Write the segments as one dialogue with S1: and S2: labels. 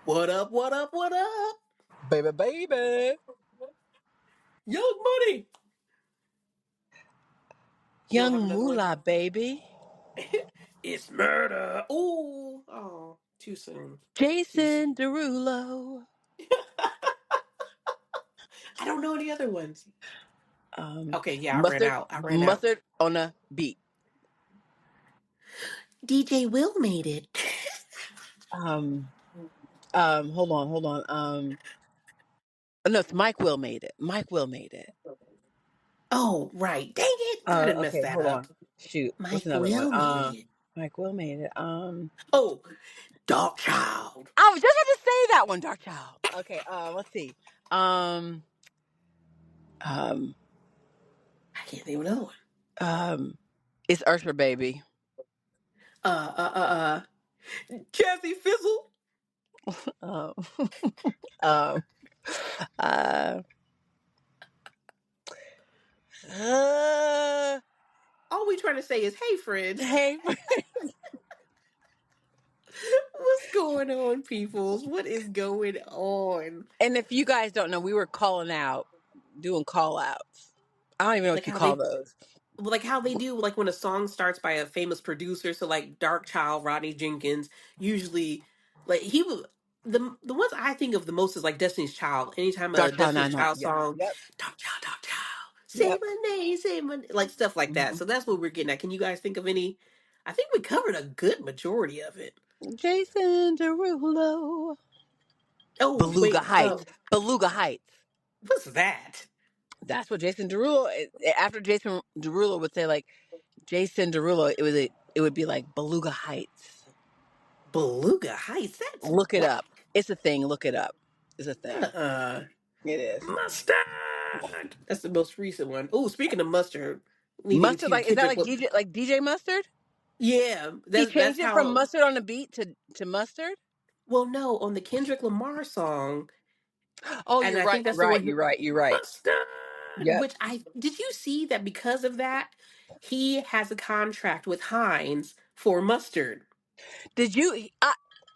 S1: What up, what up, what up?
S2: Baby, baby.
S1: Young Money! You don't have
S2: Young
S1: another one?
S2: Moolah, baby.
S1: It's murder. Ooh. Oh, too soon. Too soon.
S2: Jason Derulo.
S1: I don't know any other ones. Okay, yeah, I ran
S2: Mustard,
S1: out. I ran out.
S2: mustard on a beat.
S1: DJ Will made it.
S2: Um, hold on. No, it's Mike Will made it. Mike Will made it.
S1: Oh, right. Dang it. I didn't mess
S2: Okay,
S1: that
S2: hold
S1: up.
S2: on. Shoot, what's
S1: Mike
S2: another one?
S1: Will made it.
S2: Mike Will made it.
S1: Oh, Dark Child.
S2: I was just about to say that one, Dark Child. Okay, let's see. Um, um,
S1: I can't think of another one.
S2: um, it's Ursher, baby.
S1: Uh, uh, uh, Jazzy Fizzle.
S2: Um, um, uh, uh,
S1: All we trying to say is, hey, friends.
S2: hey.
S1: What's going on, peoples? What is going on?
S2: And if you guys don't know, we were calling out, doing call outs. I don't even know
S1: Like
S2: what you
S1: how
S2: call
S1: they
S2: those.
S1: like how they do like when a song starts by a famous producer, so like Dark Child, Rodney Jenkins, usually like he would the ones I think of the most is like Destiny's Child. Anytime a
S2: Dark Child
S1: Destiny's
S2: 99.
S1: Child
S2: Yep.
S1: song,
S2: Yep.
S1: Dark Child, say
S2: Yep.
S1: my name, say my like stuff like that.
S2: hmm
S1: So that's what we're getting at. Can you guys think of any? I think we covered a good majority of it.
S2: Jason Derulo.
S1: Oh
S2: Beluga
S1: wait,
S2: Heights. Beluga Heights.
S1: what's that?
S2: That's what Jason Derulo. After Jason Derulo would say like Jason Derulo, it would be like Beluga Heights.
S1: Beluga Heights. That's
S2: Look it up.
S1: whack.
S2: It's a thing. Look it up. It's a thing.
S1: Uh-uh.
S2: It is.
S1: Mustard. That's the most recent one. Oh, speaking of mustard, leading
S2: Mustard,
S1: to
S2: like, is that
S1: Kendrick.
S2: like DJ Mustard?
S1: Yeah,
S2: He
S1: that's
S2: changed it from
S1: how.
S2: mustard on the beat to mustard.
S1: Well, no, on the Kendrick Lamar song,
S2: Oh,
S1: and
S2: you're
S1: I
S2: right.
S1: think
S2: You're
S1: that's the one.
S2: right. You're right. You're right.
S1: Mustard.
S2: Yep.
S1: Which I did you see that because of that he has a contract with Heinz for mustard.
S2: Did you?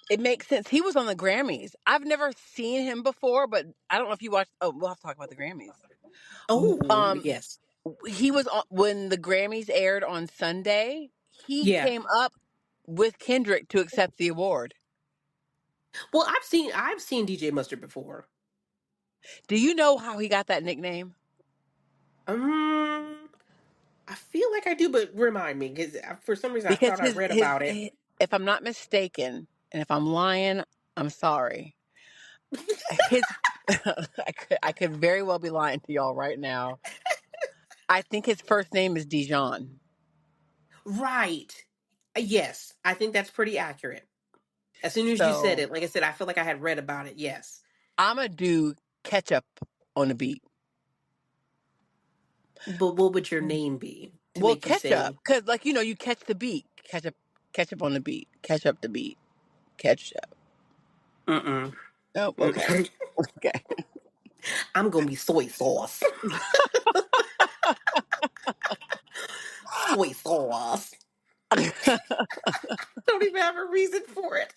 S2: It makes sense. He was on the Grammys. I've never seen him before, but I don't know if you watched. Oh, we'll have to talk about the Grammys.
S1: Oh
S2: Um,
S1: yes,
S2: he was on when the Grammys aired on Sunday. He
S1: yeah.
S2: came up with Kendrick to accept the award.
S1: Well, I've seen DJ Mustard before.
S2: Do you know how he got that nickname?
S1: Um, I feel like I do, but remind me because for some reason I
S2: Because
S1: thought I read about it.
S2: if I'm not mistaken, and if I'm lying, I'm sorry. His I could very well be lying to y'all right now. I think his first name is Dijon.
S1: Right. Yes, I think that's pretty accurate. As soon as you said
S2: So
S1: it, like I said, I feel like I had read about it. Yes.
S2: I'm gonna do ketchup on the beat.
S1: But what would your name be to
S2: Well,
S1: make you
S2: ketchup,
S1: say,
S2: because like you catch the beat. Ketchup on the beat. Catch up the beat. Ketchup.
S1: mm-mm.
S2: Oh, okay,
S1: Mm-mm.
S2: okay.
S1: I'm going to be soy sauce. Soy sauce. Don't even have a reason for it.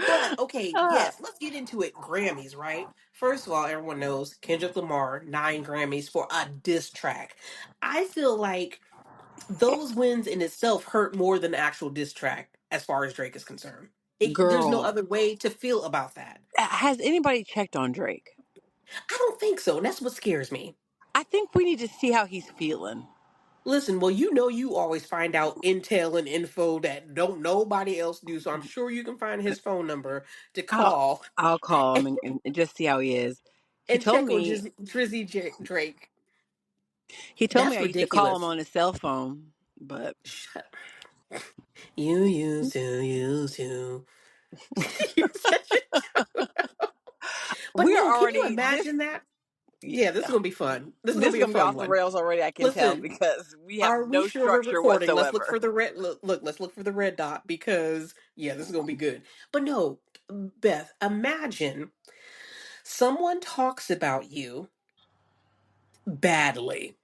S1: But okay,
S2: Ah,
S1: yes, let's get into it. Grammys, right? First of all, everyone knows Kendrick Lamar, 9 Grammys for a diss track. I feel like those wins in itself hurt more than the actual diss track as far as Drake is concerned. There's no
S2: girl,
S1: other way to feel about that.
S2: has anybody checked on Drake?
S1: I don't think so, and that's what scares me.
S2: I think we need to see how he's feeling.
S1: Listen, well, you know you always find out intel and info that don't nobody else do, so I'm sure you can find his phone number to
S2: I'll
S1: call
S2: I'll call him and just see how he is. He
S1: and
S2: told
S1: check on
S2: me
S1: Drake.
S2: he told me
S1: That's
S2: I used to call him
S1: ridiculous.
S2: on his cell phone, but
S1: Shut. You used to. You're such a. But
S2: we're
S1: no, can you
S2: already this.
S1: imagine that? Yeah, this is gonna be fun. This is gonna
S2: This is
S1: be a
S2: gonna be
S1: fun
S2: off the
S1: one.
S2: rails already. I can tell
S1: Listen,
S2: because we have
S1: are we
S2: no
S1: sure we're
S2: structure
S1: recording? Let's look
S2: whatsoever.
S1: for the red. Look, let's look for the red dot because yeah, this is gonna be good. But no, Beth, imagine someone talks about you badly,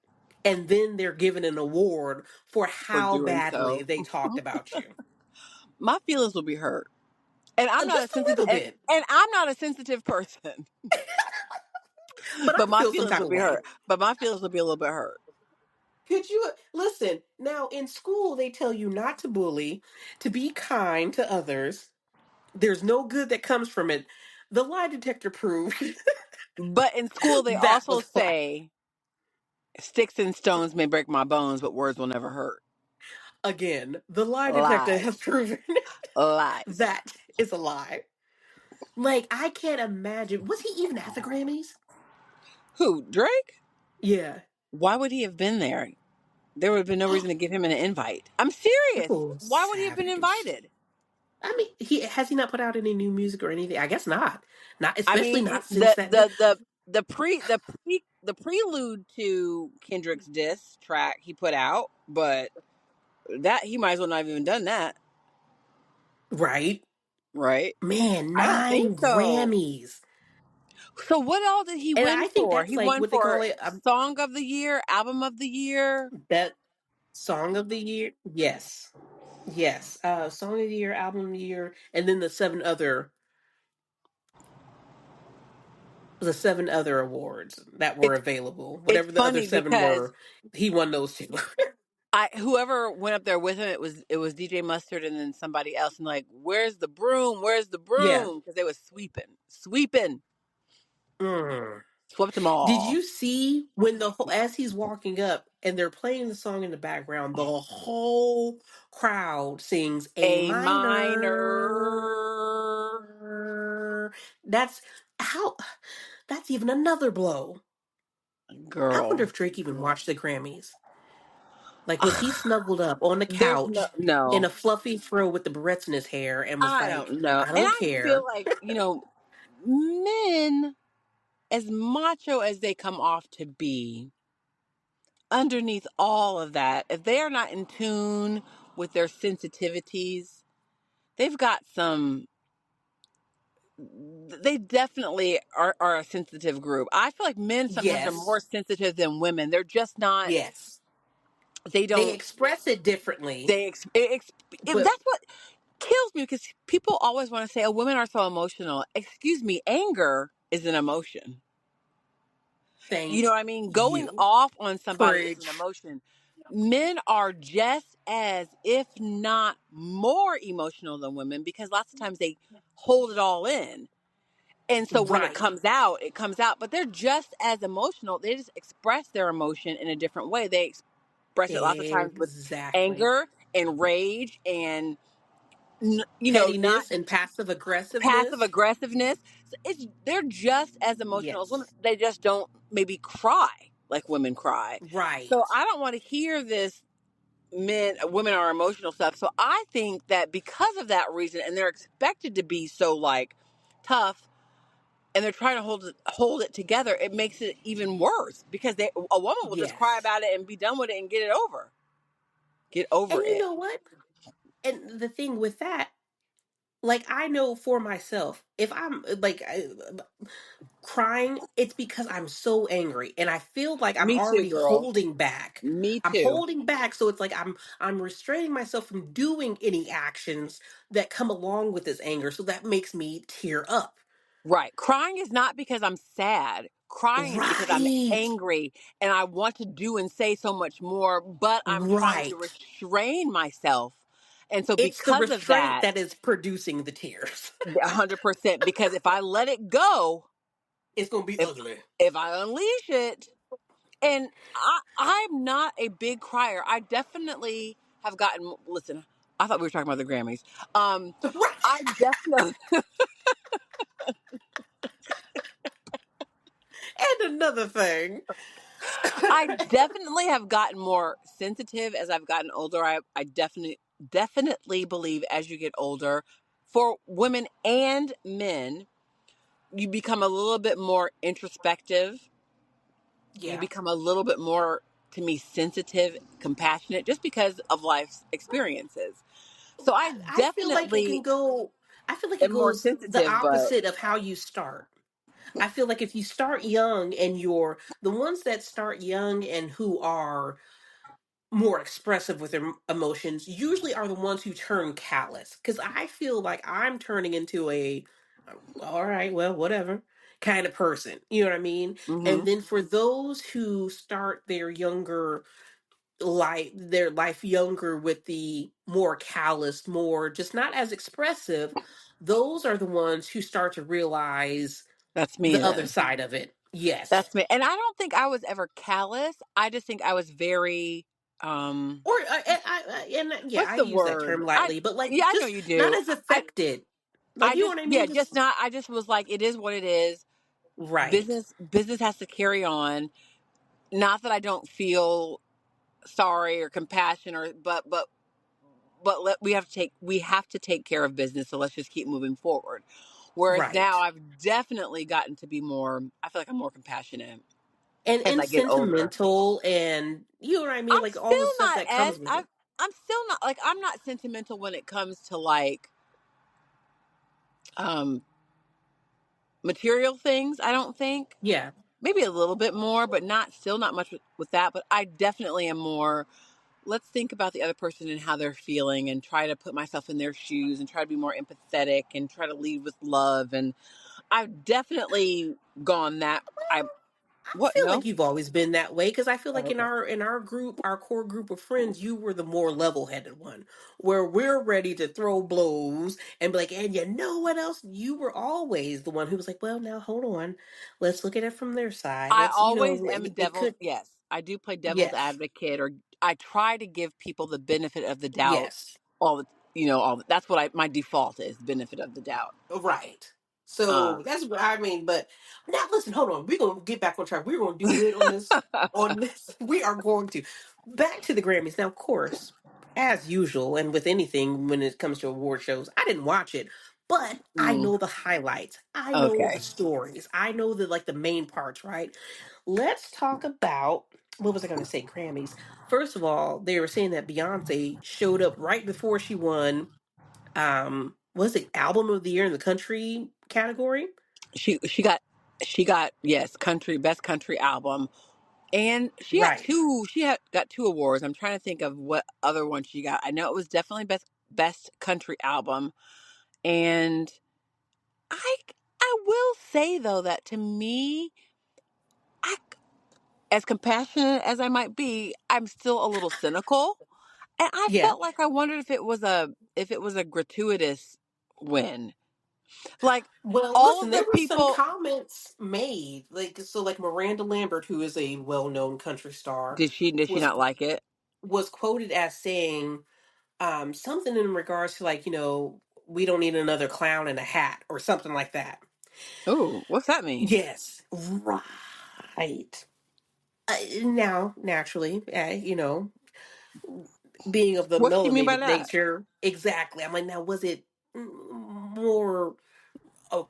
S1: and then they're given an award for
S2: For
S1: how
S2: doing
S1: badly
S2: so.
S1: they talked about you.
S2: My feelings will be hurt. And I'm not a
S1: Just a
S2: sensitive
S1: little bit.
S2: and I'm not a sensitive person.
S1: But
S2: But
S1: I
S2: my
S1: feel some
S2: feelings
S1: kind
S2: will
S1: of
S2: be hurt.
S1: way.
S2: But my feelings will be a little bit hurt.
S1: Could you listen? Now, in school, they tell you not to bully, to be kind to others. There's no good that comes from it. The lie detector proved
S2: But in school they
S1: that
S2: also
S1: was a lie.
S2: say sticks and stones may break my bones, but words will never hurt.
S1: Again, the lie detector has
S2: Lies.
S1: proven
S2: Lies.
S1: that is a lie. Like, I can't imagine. Was he even at the Grammys?
S2: Who? Drake?
S1: Yeah.
S2: Why would he have been there? There would have been no reason to give him an invite. I'm serious.
S1: Oh,
S2: Why would he have been
S1: savage.
S2: invited?
S1: I mean, he not put out any new music or anything? I guess not. Not
S2: I
S1: especially
S2: mean,
S1: not since that.
S2: the prelude to Kendrick's diss track he put out, but that he might as well not have even done that,
S1: Right?
S2: right?
S1: Man,
S2: I don't think
S1: 9
S2: so.
S1: Grammys.
S2: So what all did he
S1: And
S2: win
S1: I think
S2: for?
S1: that's
S2: He
S1: like
S2: won
S1: what they
S2: for
S1: call it,
S2: Song of the Year, Album of the Year,
S1: that song of the year. Yes. Yes. Song of the year, album of the year, and then the seven other awards that were
S2: it's
S1: available.
S2: it's
S1: Whatever the other
S2: funny
S1: seven
S2: because
S1: were, he won those two.
S2: I whoever went up there with him, it was DJ Mustard and then somebody else, and like, where's the broom? Where's the
S1: Yeah.
S2: broom? Because they was sweeping,
S1: Mm.
S2: swept them
S1: Did
S2: all.
S1: you see when as he's walking up and they're playing the song in the background, the whole crowd sings A
S2: A minor
S1: minor. That's how. That's even another blow. I wonder
S2: girl.
S1: if Drake even watched the Grammys. Like, was he snuggled up on the
S2: There's no
S1: couch in
S2: no.
S1: a fluffy throw with the barrettes in his hair and was
S2: I
S1: like,
S2: don't know,
S1: I
S2: and
S1: don't
S2: I feel
S1: care.
S2: like men, as macho as they come off to be, underneath all of that, if they are not in tune with their sensitivities, they've got some. They definitely are a sensitive group. I feel like men sometimes are more
S1: Yes.
S2: sensitive than women. They're just not.
S1: Yes.
S2: They
S1: They
S2: don't.
S1: express it differently,
S2: They
S1: but
S2: that's what kills me because people always want to say, "Oh, women are so emotional." Excuse me, anger is an emotion. You know
S1: thank
S2: what I mean? Going
S1: you.
S2: off on somebody is an
S1: Preach.
S2: emotion. Men are just as, if not more, emotional than women because lots of times they hold it all in. And so when
S1: Right.
S2: it comes out, but they're just as emotional. They just express their emotion in a different way. They express it lots of times with
S1: Exactly.
S2: anger and rage and, not
S1: Pettiness and passive
S2: passive
S1: aggressiveness.
S2: aggressiveness. So they're just as emotional as women.
S1: Yes.
S2: They just don't maybe cry like women cry. So
S1: Right.
S2: I don't want to hear this women are emotional stuff. So I think that because of that reason, and they're expected to be so like tough, and they're trying to hold it together, it makes it even worse because a woman will just cry
S1: Yes.
S2: about it and be done with it and get over
S1: And you
S2: it.
S1: know what? And the thing with that, like, I know for myself, if I'm like crying, it's because I'm so angry and I feel like I'm
S2: Me too,
S1: already
S2: girl.
S1: holding back.
S2: Me
S1: I'm
S2: too.
S1: holding back, so it's like I'm restraining myself from doing any actions that come along with this anger, so that makes me tear up.
S2: Right. Crying is not because I'm sad. Crying is because I'm
S1: Right.
S2: angry and I want to do and say so much more, but I'm trying to
S1: Right.
S2: restrain myself. And so
S1: It's the
S2: because of
S1: restraint
S2: that,
S1: that is producing the tears.
S2: 100%, because if I let it go,
S1: It's going to be
S2: if
S1: ugly.
S2: if I unleash it, and I'm not a big crier. I definitely have gotten, listen, I thought we were talking about the Grammys.
S1: Right.
S2: I definitely
S1: And another thing.
S2: I definitely have gotten more sensitive as I've gotten older. I definitely believe as you get older, for women and men, you become a little bit more introspective. You
S1: Yeah.
S2: become a little bit more, to me, sensitive, compassionate, just because of life's experiences. So I
S1: I feel like it can
S2: definitely
S1: go, I feel like it
S2: am more
S1: goes the
S2: sensitive, but
S1: opposite of how you start. I feel like if you start young and you're the ones that start young and who are more expressive with their emotions usually are the ones who turn callous. Because I feel like I'm turning into a, all right, well, whatever kind of person. You know what I mean?
S2: Mm-hmm.
S1: And then for those who start their life younger with the more calloused, more just not as expressive, those are the ones who start to realize
S2: That's me
S1: the other
S2: then.
S1: side of it. Yes.
S2: That's me. And I don't think I was ever callous. I just think I was very
S1: Or yeah,
S2: what's
S1: I
S2: the
S1: use that
S2: word?
S1: term lightly, but like
S2: Yeah, I know
S1: just
S2: you
S1: not
S2: do.
S1: as
S2: I
S1: affected. Like
S2: I
S1: you know
S2: just
S1: what I
S2: yeah,
S1: mean?
S2: just
S1: Just
S2: not I just was like it is what it is.
S1: right,
S2: Business has to carry on. Not that I don't feel sorry or compassion or we have to take care of business, so let's just keep moving forward. Whereas now
S1: right.
S2: I've definitely gotten to be more, I feel like I'm more compassionate as
S1: And
S2: I get older.
S1: sentimental, and you know what I mean?
S2: I'm
S1: Like all the
S2: still
S1: stuff
S2: not
S1: that
S2: as
S1: comes with it.
S2: I'm still not like I'm not sentimental when it comes to like um material things, I don't think.
S1: Yeah,
S2: Maybe a little bit more, but not still not much with that, but I definitely am more let's think about the other person and how they're feeling and try to put myself in their shoes and try to be more empathetic and try to lead with love. And I've definitely gone that I
S1: I
S2: what
S1: feel like
S2: no?
S1: you've always been that way because I feel
S2: Oh,
S1: like
S2: okay.
S1: in our group, our core group of friends, you were the more level-headed one, where we're ready to throw blows and be like, and you know what else? You were always the one who was like, well, now hold on, let's look at it from their side.
S2: I
S1: Let's, you
S2: always
S1: know,
S2: am
S1: it
S2: devil
S1: could,
S2: yes. I do play devil's
S1: yes,
S2: advocate or I try to give people the benefit of the doubt
S1: yes.
S2: all the that's what I my default is benefit of the doubt.
S1: Right.
S2: Uh
S1: So that's what I mean. But now listen, hold on. We're gonna get back on track. We're gonna do good on this. On this, we are going to back to the Grammys. Now, of course, as usual, and with anything when it comes to award shows, I didn't watch it, but I
S2: mm,
S1: know the highlights. I know the
S2: okay.
S1: stories. I know the like the main parts, right? Let's talk about what was I gonna say, Grammys. First of all, they were saying that Beyonce showed up right before she won was it album of the year in the country category?
S2: She got yes, country best country album. And
S1: Right.
S2: she had got two awards. I'm trying to think of what other one she got. I know it was definitely best country album. And I I will say though that to me, I as compassionate as I might be, I'm still a little cynical. And I
S1: Yeah.
S2: felt like I wondered if it was a gratuitous win. Like
S1: Well,
S2: all
S1: listen,
S2: of
S1: there
S2: the
S1: were some
S2: people
S1: comments made, like so, like Miranda Lambert, who is a well-known country star,
S2: did she
S1: was
S2: not like it?
S1: was quoted as saying something in regards to like we don't need another clown in a hat or something like that.
S2: Ooh, what's that mean?
S1: Yes, right. Now, naturally, being of the
S2: What did she mean by
S1: melanated
S2: that?
S1: nature, exactly. I'm like, now was it more a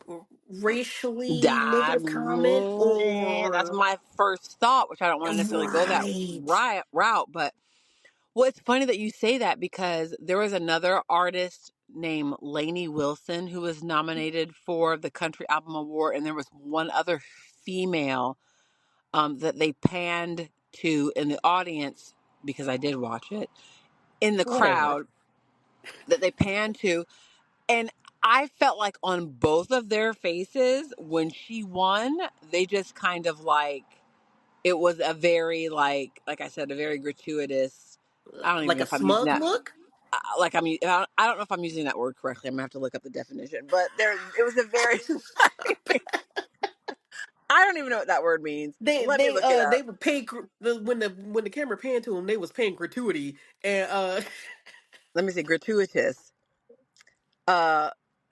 S1: racially negative comment
S2: That's
S1: or
S2: my first thought, which I don't want to necessarily go that
S1: right?
S2: route. But well, it's funny that you say that because there was another artist named Lainey Wilson who was nominated for the Country Album Award, and there was one other female that they panned to in the audience because I did watch it in the
S1: Whatever.
S2: crowd that they panned to, and I felt like on both of their faces when she won, they just kind of like it was a very like I said, a very gratuitous. I don't even
S1: Like
S2: know
S1: a
S2: if I'm using
S1: smug
S2: that.
S1: look?
S2: Like I don't know if I'm using that word correctly. I'm gonna have to look up the definition. But there, it was a very. I don't even know what that word means. Let me look it
S1: They
S2: up.
S1: would pay when the camera panned to them, they was paying gratuity and
S2: Let me see. Gratuitous. Uh,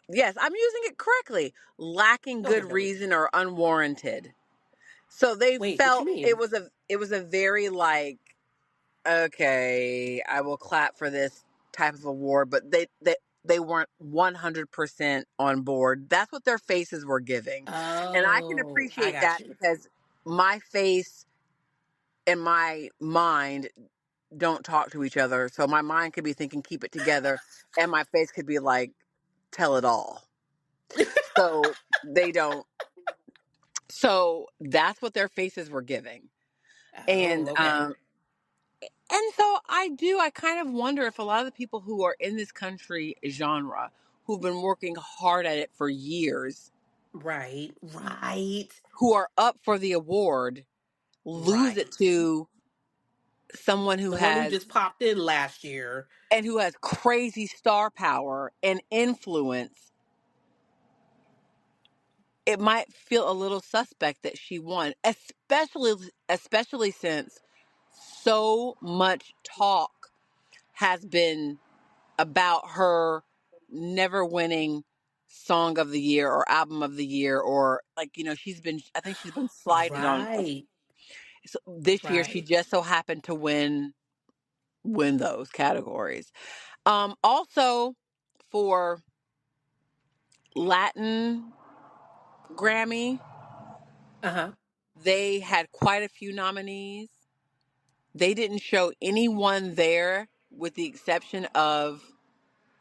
S2: yes, I'm using it correctly. Lacking
S1: okay,
S2: good
S1: no.
S2: reason or unwarranted. So they
S1: Wait, what you
S2: felt
S1: mean?
S2: it was a very like okay, I will clap for this type of award, but they weren't 100% on board. That's what their faces were giving. And I can
S1: Oh, I
S2: appreciate
S1: got
S2: that
S1: you.
S2: because my face and my mind don't talk to each other. So my mind could be thinking keep it together and my face could be like tell it all. So they don't. So that's what their faces were giving.
S1: Oh,
S2: And
S1: okay.
S2: and And so I kind of wonder if a lot of the people who are in this country genre, who've been working hard at it for years,
S1: Right, right,
S2: who are up for the award, lose it
S1: right.
S2: to someone who
S1: The one who
S2: has
S1: just popped in last year.
S2: and who has crazy star power and influence. It might feel a little suspect that she won, especially since so much talk has been about her never winning song of the year or album of the year, or like, I think she's been slighted on.
S1: Right,
S2: So this year she
S1: right.
S2: just so happened to win those categories. Also for Latin Grammy,
S1: Uh huh.
S2: they had quite a few nominees. They didn't show anyone there with the exception of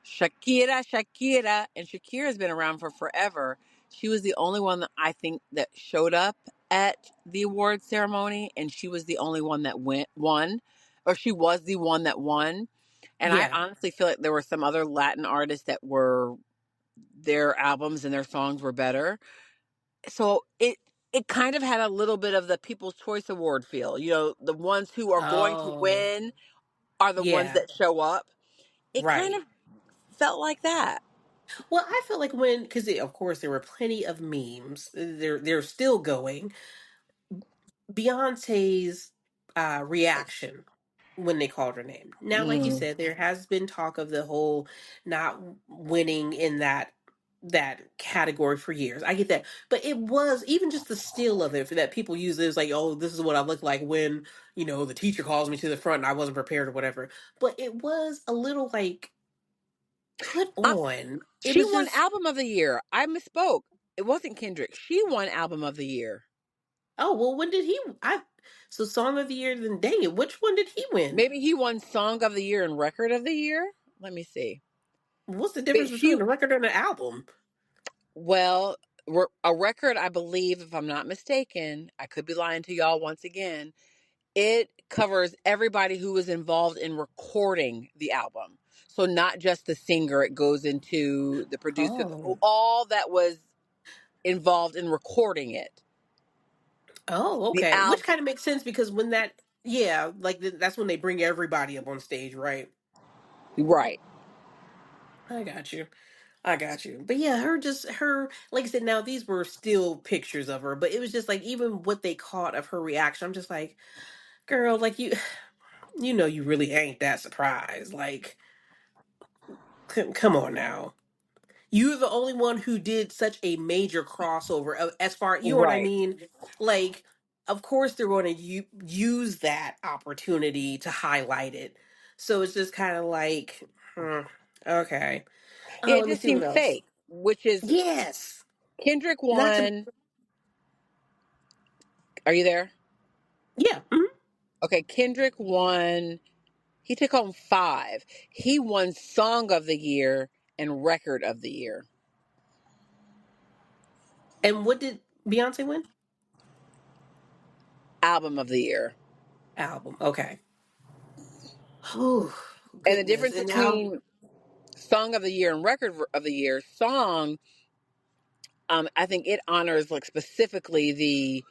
S2: Shakira, and Shakira's been around for forever. She was the only one that I think that showed up at the award ceremony, and she was the only one that won, or she was the one that won. And I
S1: Yeah.
S2: honestly feel like there were some other Latin artists that were their albums and their songs were better. So it kind of had a little bit of the People's Choice Award feel. The ones who are going to
S1: Oh,
S2: win are the ones
S1: yeah.
S2: that show up. It kind
S1: Right.
S2: of felt like that.
S1: Well, I feel like because of course there were plenty of memes. They're still going. Beyonce's reaction when they called her name. Now, like you
S2: Mm.
S1: said, there has been talk of the whole not winning in that category for years. I get that, but it was even just the still of it for that people use it as like, oh, this is what I look like when the teacher calls me to the front and I wasn't prepared or whatever. But it was a little like put
S2: Um,
S1: on. It
S2: she
S1: was
S2: won
S1: just,
S2: album of the year. I misspoke. It wasn't Kendrick. She won album of the year.
S1: oh well, when did he? I so song of the year. Then dang it, which one did he win?
S2: Maybe he won song of the year and record of the year. Let me see.
S1: What's the
S2: But
S1: difference
S2: she,
S1: between a record and an album?
S2: well, a record, I believe, if I'm not mistaken, I could be lying to y'all once again. It covers everybody who was involved in recording the album. So not just the singer, it goes into the producer,
S1: Oh.
S2: all that was involved in recording it.
S1: Oh,
S2: The
S1: okay. Which
S2: album,
S1: kind of makes sense because when yeah, like that's when they bring everybody up on stage, right?
S2: right.
S1: I got you. I got you. But yeah, her, like I said, now these were still pictures of her, but it was just like even what they caught of her reaction, I'm just like, girl, like you really ain't that surprised. Like, come on now. You're the only one who did such a major crossover as far, you know what I
S2: Right.
S1: mean? Like, of course they're going to use that opportunity to highlight it. So it's just kind of like, okay.
S2: Yeah, it
S1: Let me
S2: just
S1: see what
S2: seemed
S1: else.
S2: fake, which is
S1: Yes.
S2: Kendrick
S1: Not to,
S2: won. Are you there?
S1: yeah.
S2: Okay, Kendrick won. He took home five. He won Song of the Year and Record of the Year,
S1: And what did Beyonce win?
S2: Album of the Year.
S1: Album. Okay. Oh,
S2: And the
S1: goodness.
S2: difference
S1: And now,
S2: between Song of the Year and Record of the Year, song, I think it honors like specifically the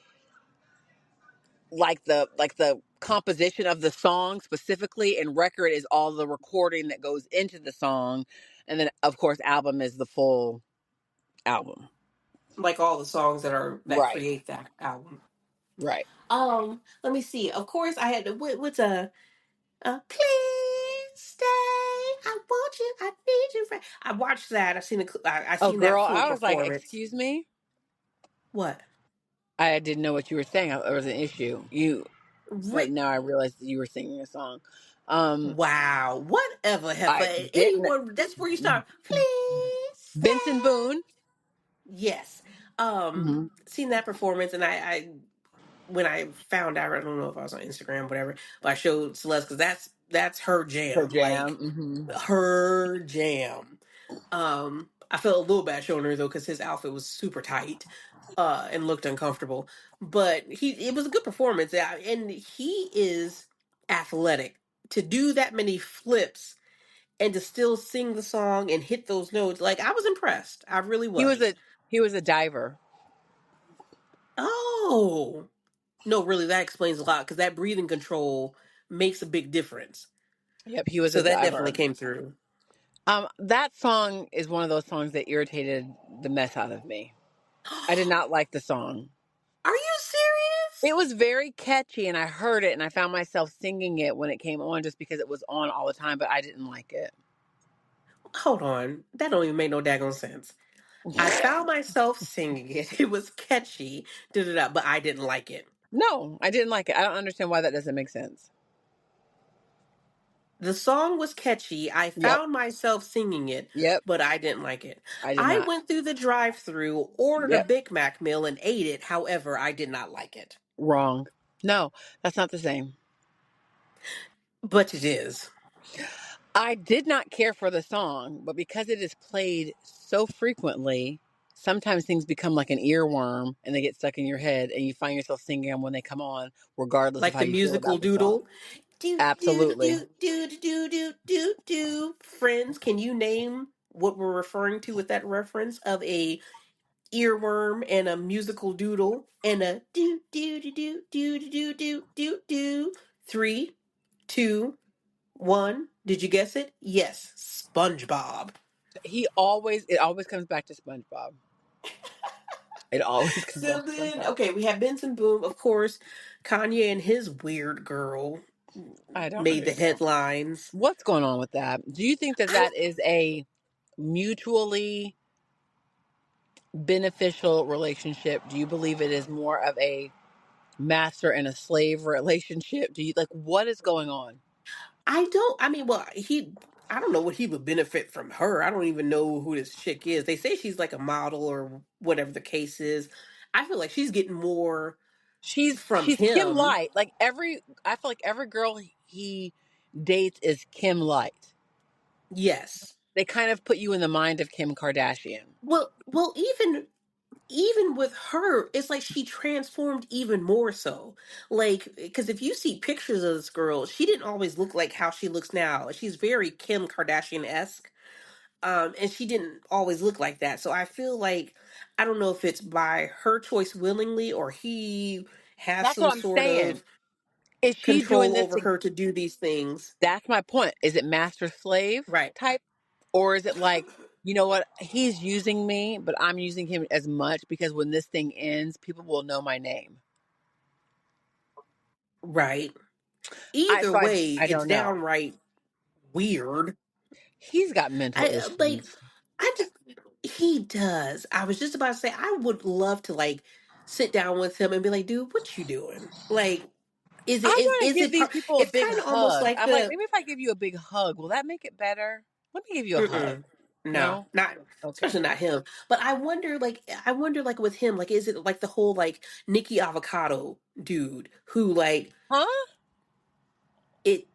S2: composition of the song specifically, and record is all the recording that goes into the song, and then of course album is the full album.
S1: like all the songs that
S2: Right.
S1: create that album.
S2: Right.
S1: Let me see. Of course, I had to. What's please stay. I want you. I need you. I watched that. I
S2: Oh
S1: seen that
S2: girl,
S1: full
S2: I was like,
S1: performance.
S2: excuse me.
S1: What?
S2: I didn't know what you were saying. There was an issue. But
S1: Rick?
S2: now I realized that you were singing a song. Um,
S1: Wow. Whatever,
S2: I
S1: heifer.
S2: didn't.
S1: Anyone? That's where you start. Please
S2: Benson
S1: stay.
S2: Boone.
S1: Yes.
S2: Hmm.
S1: Seen that performance, and I when I found out, I don't know if I was on Instagram, whatever, but I showed Celeste because that's her
S2: Her
S1: jam.
S2: jam.
S1: Like
S2: Hmm.
S1: her jam. I felt a little bad showing her though because his outfit was super tight, and looked uncomfortable. But it was a good performance, and he is athletic to do that many flips and to still sing the song and hit those notes, like I was impressed. I really
S2: He was
S1: was.
S2: a he was a diver.
S1: Oh, no, really, that explains a lot because that breathing control makes a big difference.
S2: Yep, he was a
S1: So that definitely
S2: diver.
S1: came through.
S2: That song is one of those songs that irritated the mess out of me. I did not like the song.
S1: Are you
S2: It
S1: serious?
S2: was very catchy, and I heard it, and I found myself singing it when it came on, just because it was on all the time. But I didn't like it.
S1: Hold on. That don't even make no daggone sense. I found myself singing it. It was catchy, da da da, but I didn't like it.
S2: No, I didn't like it. I don't understand why that doesn't make sense.
S1: The song was catchy. I
S2: Yep,
S1: found myself singing it,
S2: yep.
S1: but I didn't like it.
S2: I did
S1: I
S2: not.
S1: went through the drive-through, ordered a
S2: Yep,
S1: Big Mac meal, and ate it. However, I did not like it.
S2: wrong. No, that's not the same.
S1: But it is.
S2: I did not care for the song, but because it is played so frequently, sometimes things become like an earworm and they get stuck in your head, and you find yourself singing them when they come on, regardless of
S1: Like
S2: how
S1: the
S2: you feel
S1: musical
S2: about the song.
S1: doodle. Do do
S2: Absolutely.
S1: do do do do do do do. Friends, can you name what we're referring to with that reference of a earworm and a musical doodle and a do do do do do do do do do. Three, two, one. Did you guess it? Yes, SpongeBob.
S2: It always comes back to SpongeBob. It always comes
S1: So
S2: back to
S1: then,
S2: SpongeBob.
S1: okay, we have Benson Boom, of course. Kanye and his weird girl
S2: I don't
S1: made the
S2: understand.
S1: headlines.
S2: What's going on with that? Do you think that
S1: I
S2: that is a mutually beneficial relationship? Do you believe it is more of a master and a slave relationship? Do you like what is going on?
S1: I don't. I mean, well, he. I don't know what he would benefit from her. I don't even know who this chick is. They say she's like a model or whatever the case is. I feel like she's getting more from
S2: She's Kim
S1: him.
S2: Light. Like every I feel like every girl he dates is Kim Light.
S1: Yes.
S2: They kind of put you in the mind of Kim Kardashian.
S1: Well, even with her, it's like she transformed even more so. Like, because if you see pictures of this girl, she didn't always look like how she looks now. She's very Kim Kardashian esque. And she didn't always look like that. So I feel like I don't know if it's by her choice willingly or he has
S2: That's
S1: some
S2: what I'm
S1: sort
S2: saying.
S1: of
S2: Is she doing
S1: control
S2: this
S1: over
S2: to
S1: her to do these things.
S2: That's my point. Is it master slave
S1: Right.
S2: type? Or is it like, you know what, he's using me, but I'm using him as much because when this thing ends, people will know my name.
S1: Right. Either
S2: So
S1: way,
S2: I
S1: it's
S2: don't know.
S1: downright weird.
S2: He's got mental
S1: I like
S2: issues.
S1: I just he does. I was just about to say I would love to like sit down with him and be like, dude, what you doing? Like, is
S2: I
S1: it
S2: want to
S1: is
S2: give
S1: it
S2: these
S1: part?
S2: people a
S1: It's
S2: big
S1: kind of almost
S2: hug.
S1: like
S2: I'm like,
S1: the
S2: maybe if I give you a big hug, will that make it better? Let me give you a hug.
S1: mm-mm, no,
S2: No?
S1: not
S2: Okay.
S1: especially not him. But I wonder like with him, like is it like the whole like Nikki Avocado dude who like
S2: Huh?
S1: it?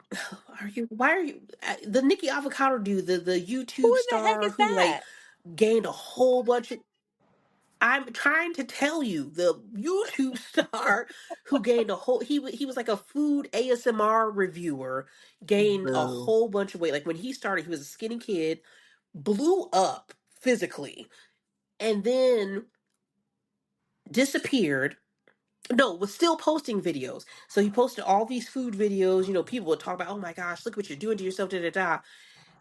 S1: Are you? Why are you the Nikki Avocado dude, the
S2: Who
S1: YouTube
S2: in the heck
S1: star
S2: is
S1: who like
S2: that?
S1: gained a whole bunch of I'm trying to tell you, the YouTube star who gained a whole he was like a food ASMR reviewer, gained a
S2: Boo.
S1: whole bunch of weight. Like when he started, he was a skinny kid, blew up physically, and then disappeared. No, was still posting videos. So he posted all these food videos. You know, people would talk about, oh my gosh, look what you're doing to yourself, da da da.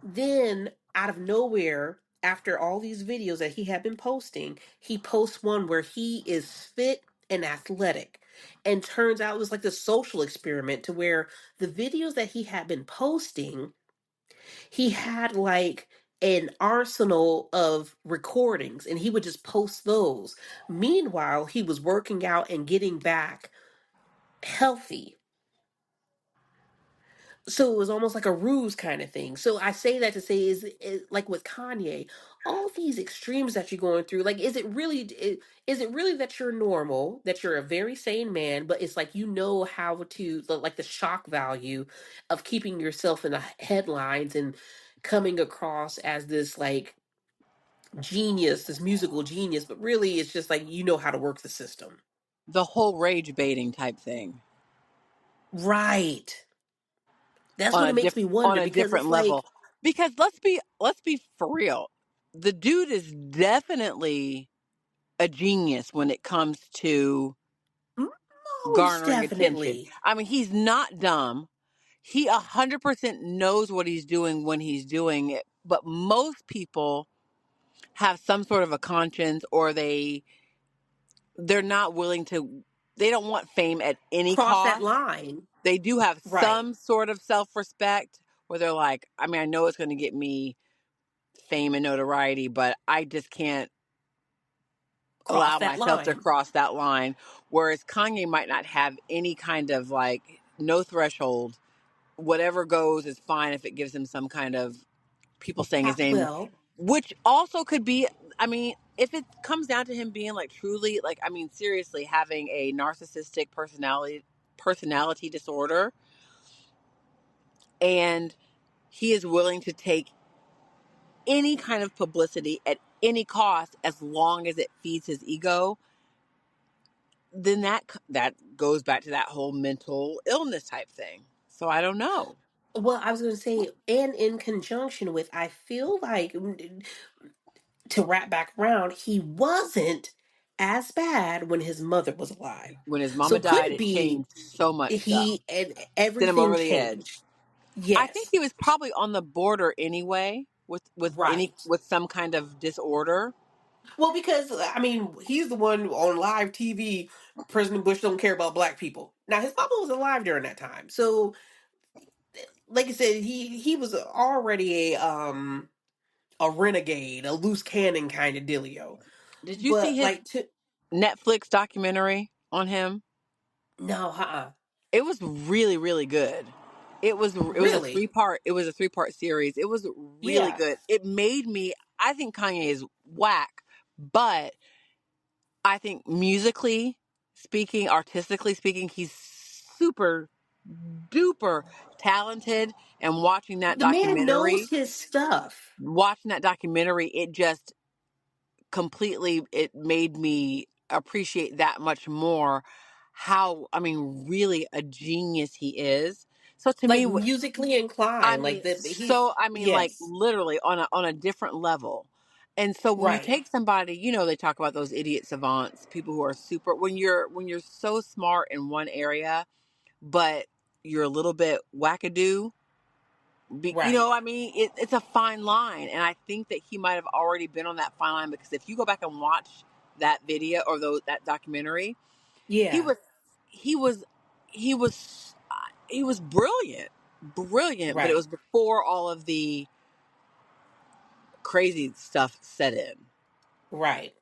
S1: Then, out of nowhere, after all these videos that he had been posting, he posts one where he is fit and athletic. And turns out it was like the social experiment to where the videos that he had been posting, he had like an arsenal of recordings and he would just post those. Meanwhile, he was working out and getting back healthy, so it was almost like a ruse kind of thing. So I say that to say is like with Kanye, all these extremes that you're going through, like is it really that you're normal, that you're a very sane man, but it's like you know how to like the shock value of keeping yourself in the headlines and coming across as this like genius, this musical genius, but really it's just like you know how to work the system.
S2: The whole rage baiting type thing.
S1: Right. That's
S2: on
S1: what
S2: a
S1: it makes me
S2: on
S1: wonder
S2: a
S1: because
S2: different
S1: it's like
S2: level. Because let's be for real. The dude is definitely a genius when it comes to
S1: most
S2: garnering attention.
S1: definitely
S2: I mean, he's not dumb. He 100% knows what he's doing when he's doing it. But most people have some sort of a conscience, or they're not willing to. They don't want fame at any
S1: cross that
S2: cost.
S1: line.
S2: They do have
S1: Right.
S2: some sort of self-respect where they're like, I mean, I know it's going to get me fame and notoriety, but I just can't
S1: Cross
S2: allow
S1: that
S2: myself to
S1: line.
S2: cross that line. Whereas Kanye might not have any kind of like no threshold. Whatever goes is fine if it gives him some kind of people saying his name,
S1: Well,
S2: which also could be, I mean, if it comes down to him being like truly like, I mean, seriously having a narcissistic personality disorder, and he is willing to take any kind of publicity at any cost as long as it feeds his ego, then that goes back to that whole mental illness type thing. So I don't know.
S1: well, I was going to say, and in conjunction with, I feel like to wrap back around, he wasn't as bad when his mother was alive.
S2: When his mama
S1: So could
S2: died,
S1: it
S2: it
S1: be
S2: changed so much stuff.
S1: he and
S2: Sent him
S1: everything
S2: over the edge.
S1: changed?
S2: I think
S1: Yes,
S2: he was probably on the border anyway
S1: right.
S2: with some kind of disorder.
S1: Well, because I mean, he's the one on live TV. President Bush don't care about black people. Now his mama was alive during that time, so like I said, he was already a renegade, a loose cannon kind of dealio.
S2: Did you see
S1: But
S2: his
S1: like to
S2: Netflix documentary on him?
S1: no,
S2: It was really really good.
S1: really,
S2: It was a three-part series. It was really
S1: yeah,
S2: good. It made me, I think Kanye is whack, but I think musically speaking, artistically speaking, he's super duper talented. And
S1: the man knows his stuff.
S2: watching that documentary, it just completely, it made me appreciate that much more how, I mean, really a genius he is. So to
S1: Like
S2: me,
S1: musically
S2: I
S1: inclined, like
S2: mean,
S1: the he's
S2: so I mean, like
S1: yes,
S2: literally on a different level. And so when you
S1: right,
S2: take somebody, you know, they talk about those idiot savants, people who are super. When you're so smart in one area, but you're a little bit wackadoo. You
S1: right,
S2: know, I mean, it's a fine line, and I think that he might have already been on that fine line because if you go back and watch that video or that documentary, he
S1: yeah,
S2: was he was he was he was brilliant, but it
S1: right.
S2: was before all of the crazy stuff set in.
S1: Right.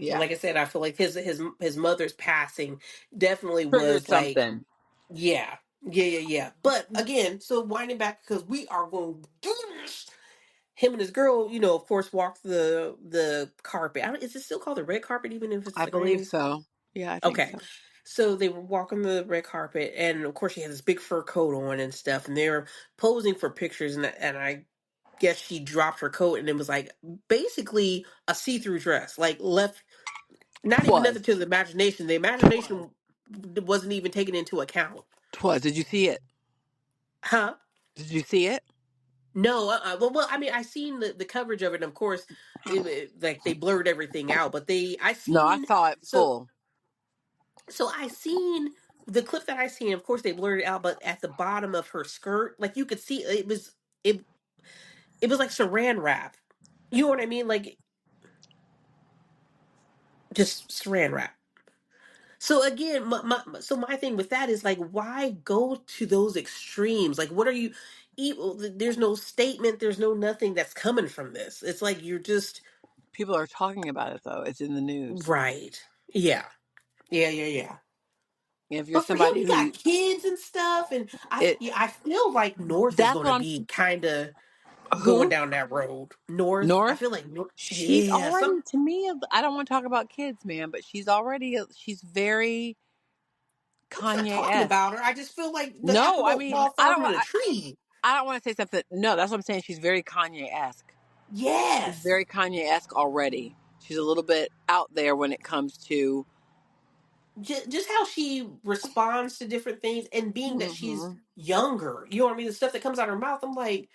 S1: And
S2: Yeah,
S1: like I said, I feel like his mother's passing definitely
S2: triggered
S1: was like,
S2: something.
S1: yeah, yeah. But again, so winding back because we are going to do this. Him and his girl, of course, walked the carpet. Is it still called the red carpet, even if it's
S2: I
S1: the
S2: believe
S1: Grammys?
S2: so. Yeah, I think
S1: Okay.
S2: so.
S1: So they were walking the red carpet, and of course, she had this big fur coat on and stuff, and they were posing for pictures, and I guess she dropped her coat, and it was like basically a see-through dress, like left not even
S2: Twas
S1: nothing to the imagination. The
S2: twas
S1: imagination wasn't even taken into account.
S2: twas. Did you see it?
S1: Huh?
S2: Did you see it?
S1: No. Well, I mean, I seen the coverage of it, and of course, like they blurred everything out. But I
S2: No, I
S1: seen
S2: saw it
S1: so
S2: full.
S1: I seen the clip that I seen. Of course, they blurred it out, but at the bottom of her skirt, like you could see, it it was like Saran wrap. You know what I mean? Like just Saran wrap. So again, so my thing with that is like, why go to those extremes? Like, what are you? There's no statement. There's no nothing that's coming from this. It's like you're just
S2: People are talking about it though. It's in the news.
S1: right. Yeah, yeah.
S2: If you're
S1: But for him,
S2: somebody
S1: he
S2: who
S1: got kids and stuff, and
S2: it
S1: I feel like North is
S2: that's
S1: going
S2: what
S1: to
S2: I'm
S1: be kind of going
S2: who
S1: down that road. North, I
S2: North.
S1: feel like
S2: She's
S1: yeah,
S2: already to me. I don't want to talk about kids, man, but she's very
S1: I'm not
S2: Kanye
S1: talking
S2: esque.
S1: about her. I just feel like the
S2: No,
S1: apple
S2: I
S1: don't
S2: mean
S1: fall far from the tree.
S2: I don't want to say something. No, that's what I'm saying. She's very Kanye esque. She's
S1: Yes.
S2: very Kanye esque already. She's a little bit out there when it comes to
S1: just how she responds to different things, and being that she's
S2: Hmm.
S1: younger, you know what I mean? The stuff that comes out of her mouth, I'm like,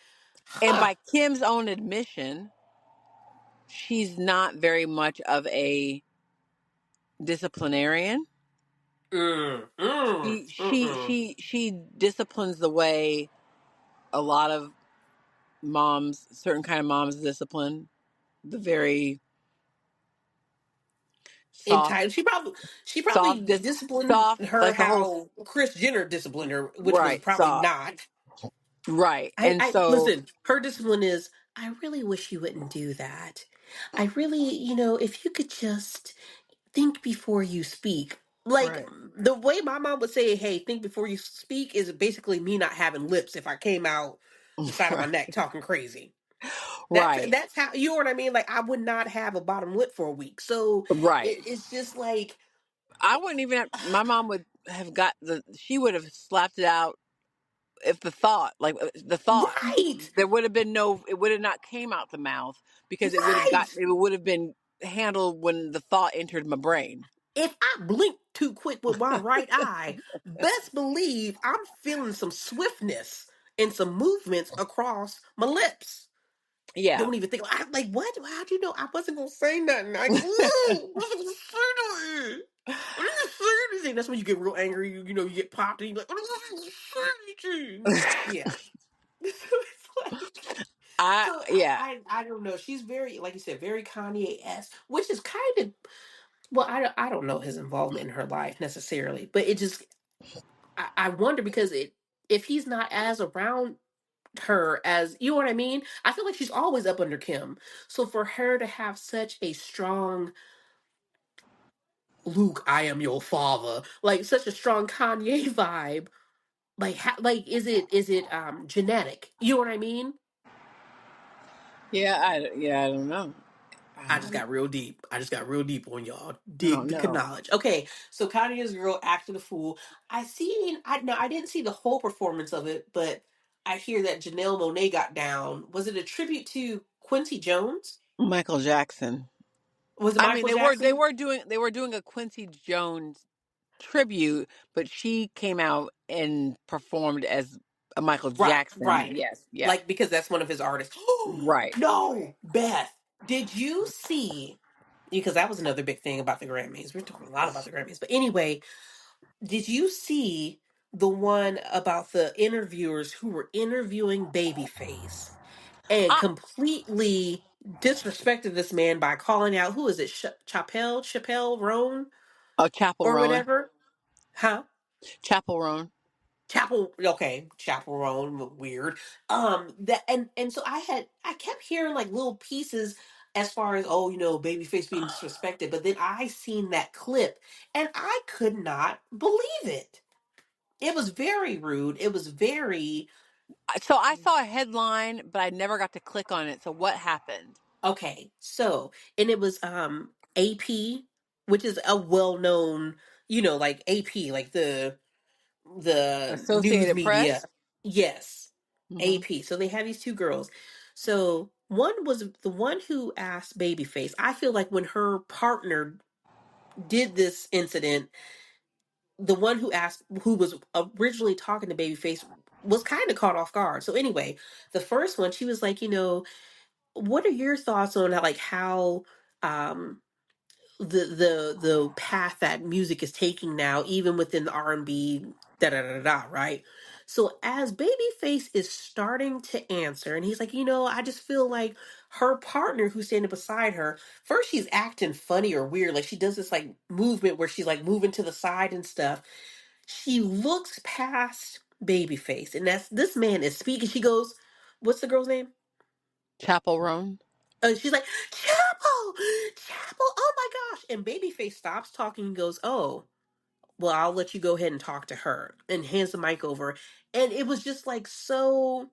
S2: And
S1: huh.
S2: by Kim's own admission, she's not very much of a disciplinarian. She disciplines the way a lot of moms, certain kind of moms, discipline. The very soft,
S1: Entitled. She
S2: soft,
S1: probably disciplined
S2: soft,
S1: her
S2: like the whole
S1: how Chris Jenner disciplined her, which was
S2: right,
S1: probably
S2: soft,
S1: not.
S2: right, and
S1: I
S2: so
S1: listen. Her discipline is, I really wish you wouldn't do that. I really, if you could just think before you speak. Like
S2: right,
S1: the way my mom would say, "Hey, think before you speak," is basically me not having lips if I came out the side of my neck talking crazy. That's
S2: right,
S1: that's how, you know what I mean. Like I would not have a bottom lip for a week. So
S2: right.
S1: it's just like
S2: I wouldn't even have, my mom would have got she would have slapped it out if the thought,
S1: right,
S2: there would have been no, it would have not came out the mouth because
S1: right.
S2: it would have been handled when the thought entered my brain.
S1: If I blink too quick with my right eye, best believe I'm feeling some swiftness and some movements across my lips.
S2: Yeah.
S1: Don't even think. Like, what? How'd you know I wasn't gonna say nothing? Like, ooh, I wasn't gonna say nothing. I didn't say anything. That's when you get real angry. You get popped, and you're like, I wasn't gonna say anything. Yeah. So it's like, so
S2: Yeah.
S1: I don't know. She's very, like you said, very Kanye esque, which is kind of, well, I don't know his involvement in her life necessarily, but it just, I wonder because if he's not as around her as, you know what I mean? I feel like she's always up under Kim. So for her to have such a strong Luke, I am your father, like such a strong Kanye vibe, like like is it genetic? You know what I mean?
S2: Yeah, I don't know.
S1: I just got real deep. I just got real deep on y'all.
S2: I don't
S1: Dig the
S2: know.
S1: knowledge. Okay, so Kanye's girl acted a fool. I didn't see the whole performance of it, but I hear that Janelle Monae got down. Was it a tribute to Quincy Jones?
S2: Michael Jackson.
S1: Was it
S2: I mean,
S1: Michael Jackson?
S2: they were doing a Quincy Jones tribute, but she came out and performed as a Michael
S1: Right,
S2: Jackson.
S1: right.
S2: Yes, yeah,
S1: Like because that's one of his artists.
S2: right.
S1: No, Beth. Did you see? Because that was another big thing about the Grammys. We're talking a lot about the Grammys, but anyway, did you see the one about the interviewers who were interviewing Babyface and
S2: I
S1: completely disrespected this man by calling out, who is it, Chappelle Roan
S2: Oh, Chapel
S1: or
S2: Roan,
S1: whatever? Huh?
S2: Chapel Roan.
S1: Chapel, okay, chaperone, weird. That and so I kept hearing like little pieces as far as, oh, Babyface being disrespected, but then I seen that clip and I could not believe it. It was very rude. It was very,
S2: So I saw a headline, but I never got to click on it. So what happened?
S1: okay. So, and it was AP, which is a well-known, like AP, like the news
S2: Associated
S1: media.
S2: Press.
S1: Yes,
S2: Hmm.
S1: AP. So they had these two girls. So one was the one who asked Babyface. I feel like when her partner did this incident, the one who was originally talking to Babyface, was kind of caught off guard. So anyway, the first one, she was like, what are your thoughts on like how um the path that music is taking now, even within the R&B, da da da da, right? So as Babyface is starting to answer, and he's like, I just feel like her partner who's standing beside her, first she's acting funny or weird, like she does this like movement where she's like moving to the side and stuff. She looks past Babyface, and that's this man is speaking. She goes, "What's the girl's name?"
S2: Chapel Roan.
S1: She's like, Chapel, Chapel, oh my gosh. And Babyface stops talking and goes, oh, well, I'll let you go ahead and talk to her, and hands the mic over. And it was just like so,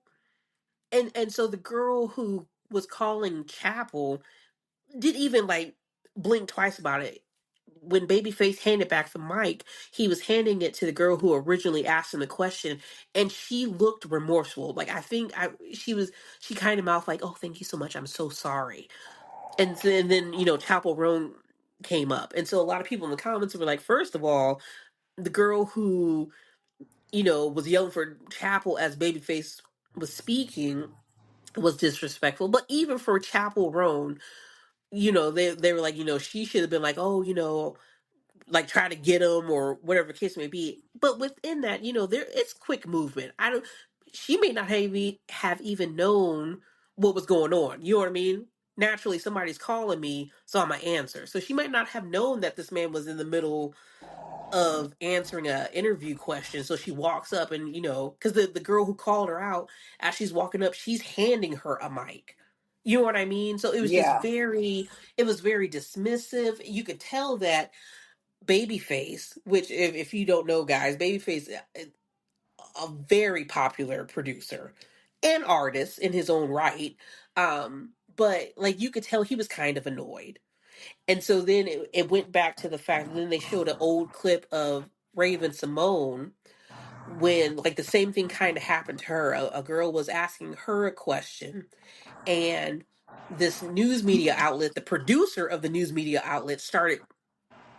S1: and so the girl who was calling Chapel didn't even like blink twice about it. When Babyface handed back the mic, he was handing it to the girl who originally asked him the question, and she looked remorseful. Like I think she kind of mouthed like, "Oh, thank you so much. I'm so sorry." And then Chapel Roan came up. And so a lot of people in the comments were like, first of all, the girl who, was young for Chapel as Babyface was speaking was disrespectful. But even for Chapel Roan, they were like, she should have been like, oh, like try to get him or whatever the case may be. But within that, there it's quick movement. I don't. She may not have even known what was going on. You know what I mean? Naturally, somebody's calling me, so I'm gonna answer. So she might not have known that this man was in the middle of answering a interview question. So she walks up and because the girl who called her out, as she's walking up, she's handing her a mic. You know what I mean? So it was just
S2: Yeah.
S1: very dismissive. You could tell that Babyface, which if you don't know, guys, Babyface, a very popular producer and artist in his own right. But like you could tell he was kind of annoyed. And so then it went back to the fact that then they showed an old clip of Raven Simone when like the same thing kind of happened to her. A girl was asking her a question, and this news media outlet, the producer of the news media outlet, started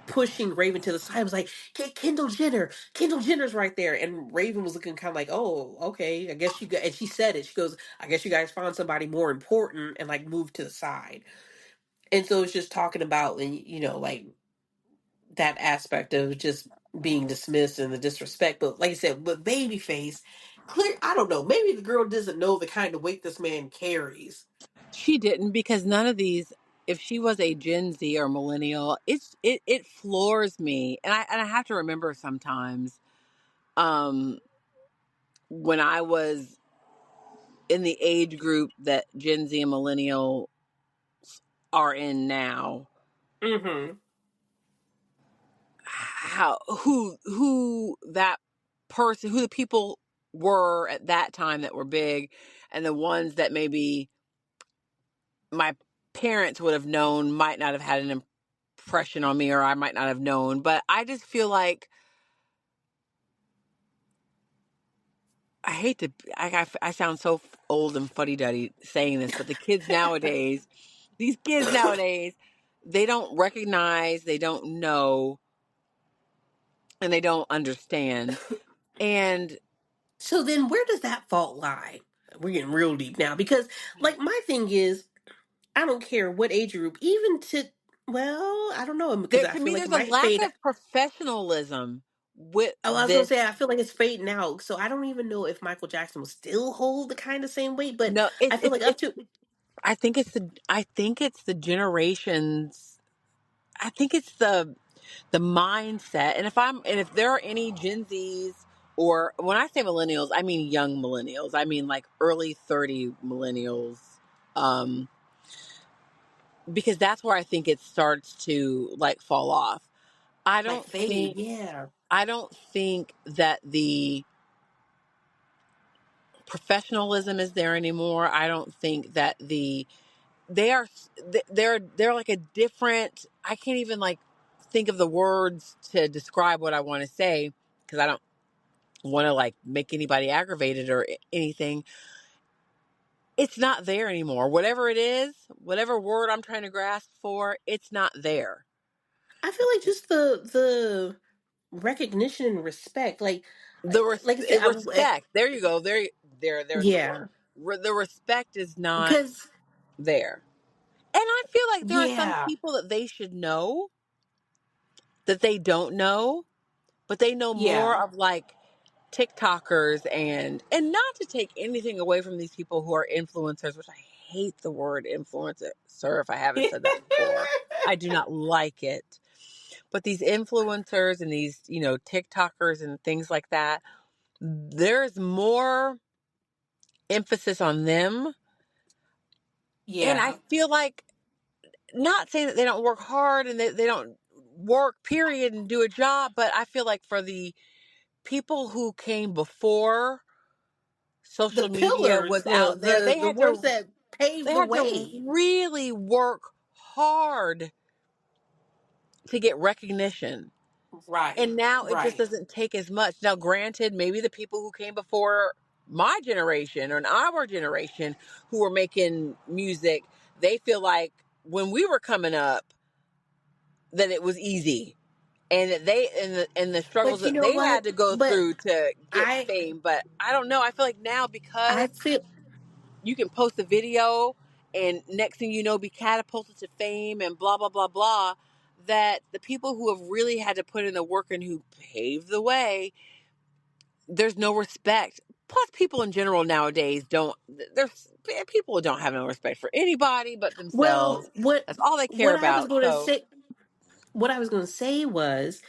S1: pushing Raven to the side. Was like, Kendall Jenner, Kendall Jenner's right there. And Raven was looking kind of like, oh, okay, I guess you got, and she said it. She goes, I guess you guys found somebody more important, and like moved to the side. And so it's just talking about, like that aspect of just being dismissed and the disrespect. But like I said, with Babyface, clear, I don't know, maybe the girl doesn't know the kind of weight this man carries.
S2: She didn't, because none of these, if she was a Gen Z or millennial, it floors me. And I have to remember sometimes, um when I was in the age group that Gen Z and millennial are in now,
S1: Mm-hmm.
S2: how who that person, who the people were at that time that were big, and the ones that maybe my parents would have known might not have had an impression on me, or I might not have known. But I just feel like, I hate to, I sound so old and fuddy duddy saying this, but the kids nowadays, these kids nowadays, they don't recognize, they don't know, and they don't understand. And
S1: So then where does that fault lie? We're getting real deep now because like my thing is I don't care what age group, even to, well, I don't know because
S2: there,
S1: I
S2: to
S1: feel
S2: me,
S1: like it
S2: there's a
S1: might
S2: lack
S1: fade.
S2: of professionalism with
S1: Oh, I was gonna
S2: this.
S1: say I feel like it's fading out. So I don't even know if Michael Jackson will still hold the kind of same weight, but
S2: No,
S1: I feel like up to
S2: I think it's the generations. I think it's the mindset. And if there are any Gen Zs, or when I say millennials, I mean young millennials. I mean like early 30 millennials. Um, because that's where I think it starts to like fall off. I
S1: like
S2: don't
S1: fade,
S2: think
S1: yeah.
S2: I don't think that the professionalism is there anymore. I don't think that they are they're like a different, I can't even like think of the words to describe what I want to say, because I don't want to like make anybody aggravated or anything. It's not there anymore. Whatever it is, whatever word I'm trying to grasp for, it's not there.
S1: I feel like just the recognition and respect, like I said,
S2: Respect. There you go. There's the word.
S1: yeah,
S2: The respect is not
S1: because
S2: there. And I feel like there are some
S1: yeah,
S2: people that they should know that they don't know, but they know more
S1: yeah.
S2: of like TikTokers, and not to take anything away from these people who are influencers, which I hate the word influencer, if I haven't said that before. I do not like it. But these influencers and these, TikTokers and things like that, there's more emphasis on them. And I
S1: Yeah.
S2: feel like, not saying that they don't work hard and they don't work, period, and do a job, but I feel like for the people who came before
S1: The
S2: social media
S1: pillars,
S2: was out there,
S1: the ones that paved
S2: they
S1: the
S2: had to
S1: way.
S2: really work hard to get recognition.
S1: Right,
S2: And now it just
S1: right.
S2: doesn't take as much. Now, granted, maybe the people who came before my generation or our generation who were making music, they feel like when we were coming up, that it was easy, and that they and the struggles
S1: But you
S2: that
S1: know
S2: they
S1: what?
S2: had to go
S1: But
S2: through to get
S1: I
S2: fame. But I don't know. I feel like now,
S1: I
S2: because
S1: feel
S2: you can post a video and next thing you know be catapulted to fame and blah blah blah blah, that the people who have really had to put in the work and who paved the way, there's no respect. Plus, people in general nowadays don't. There's people don't have no respect for anybody but themselves.
S1: well, what
S2: That's all they care
S1: what I was
S2: about.
S1: going to
S2: So,
S1: say. What I was going to say was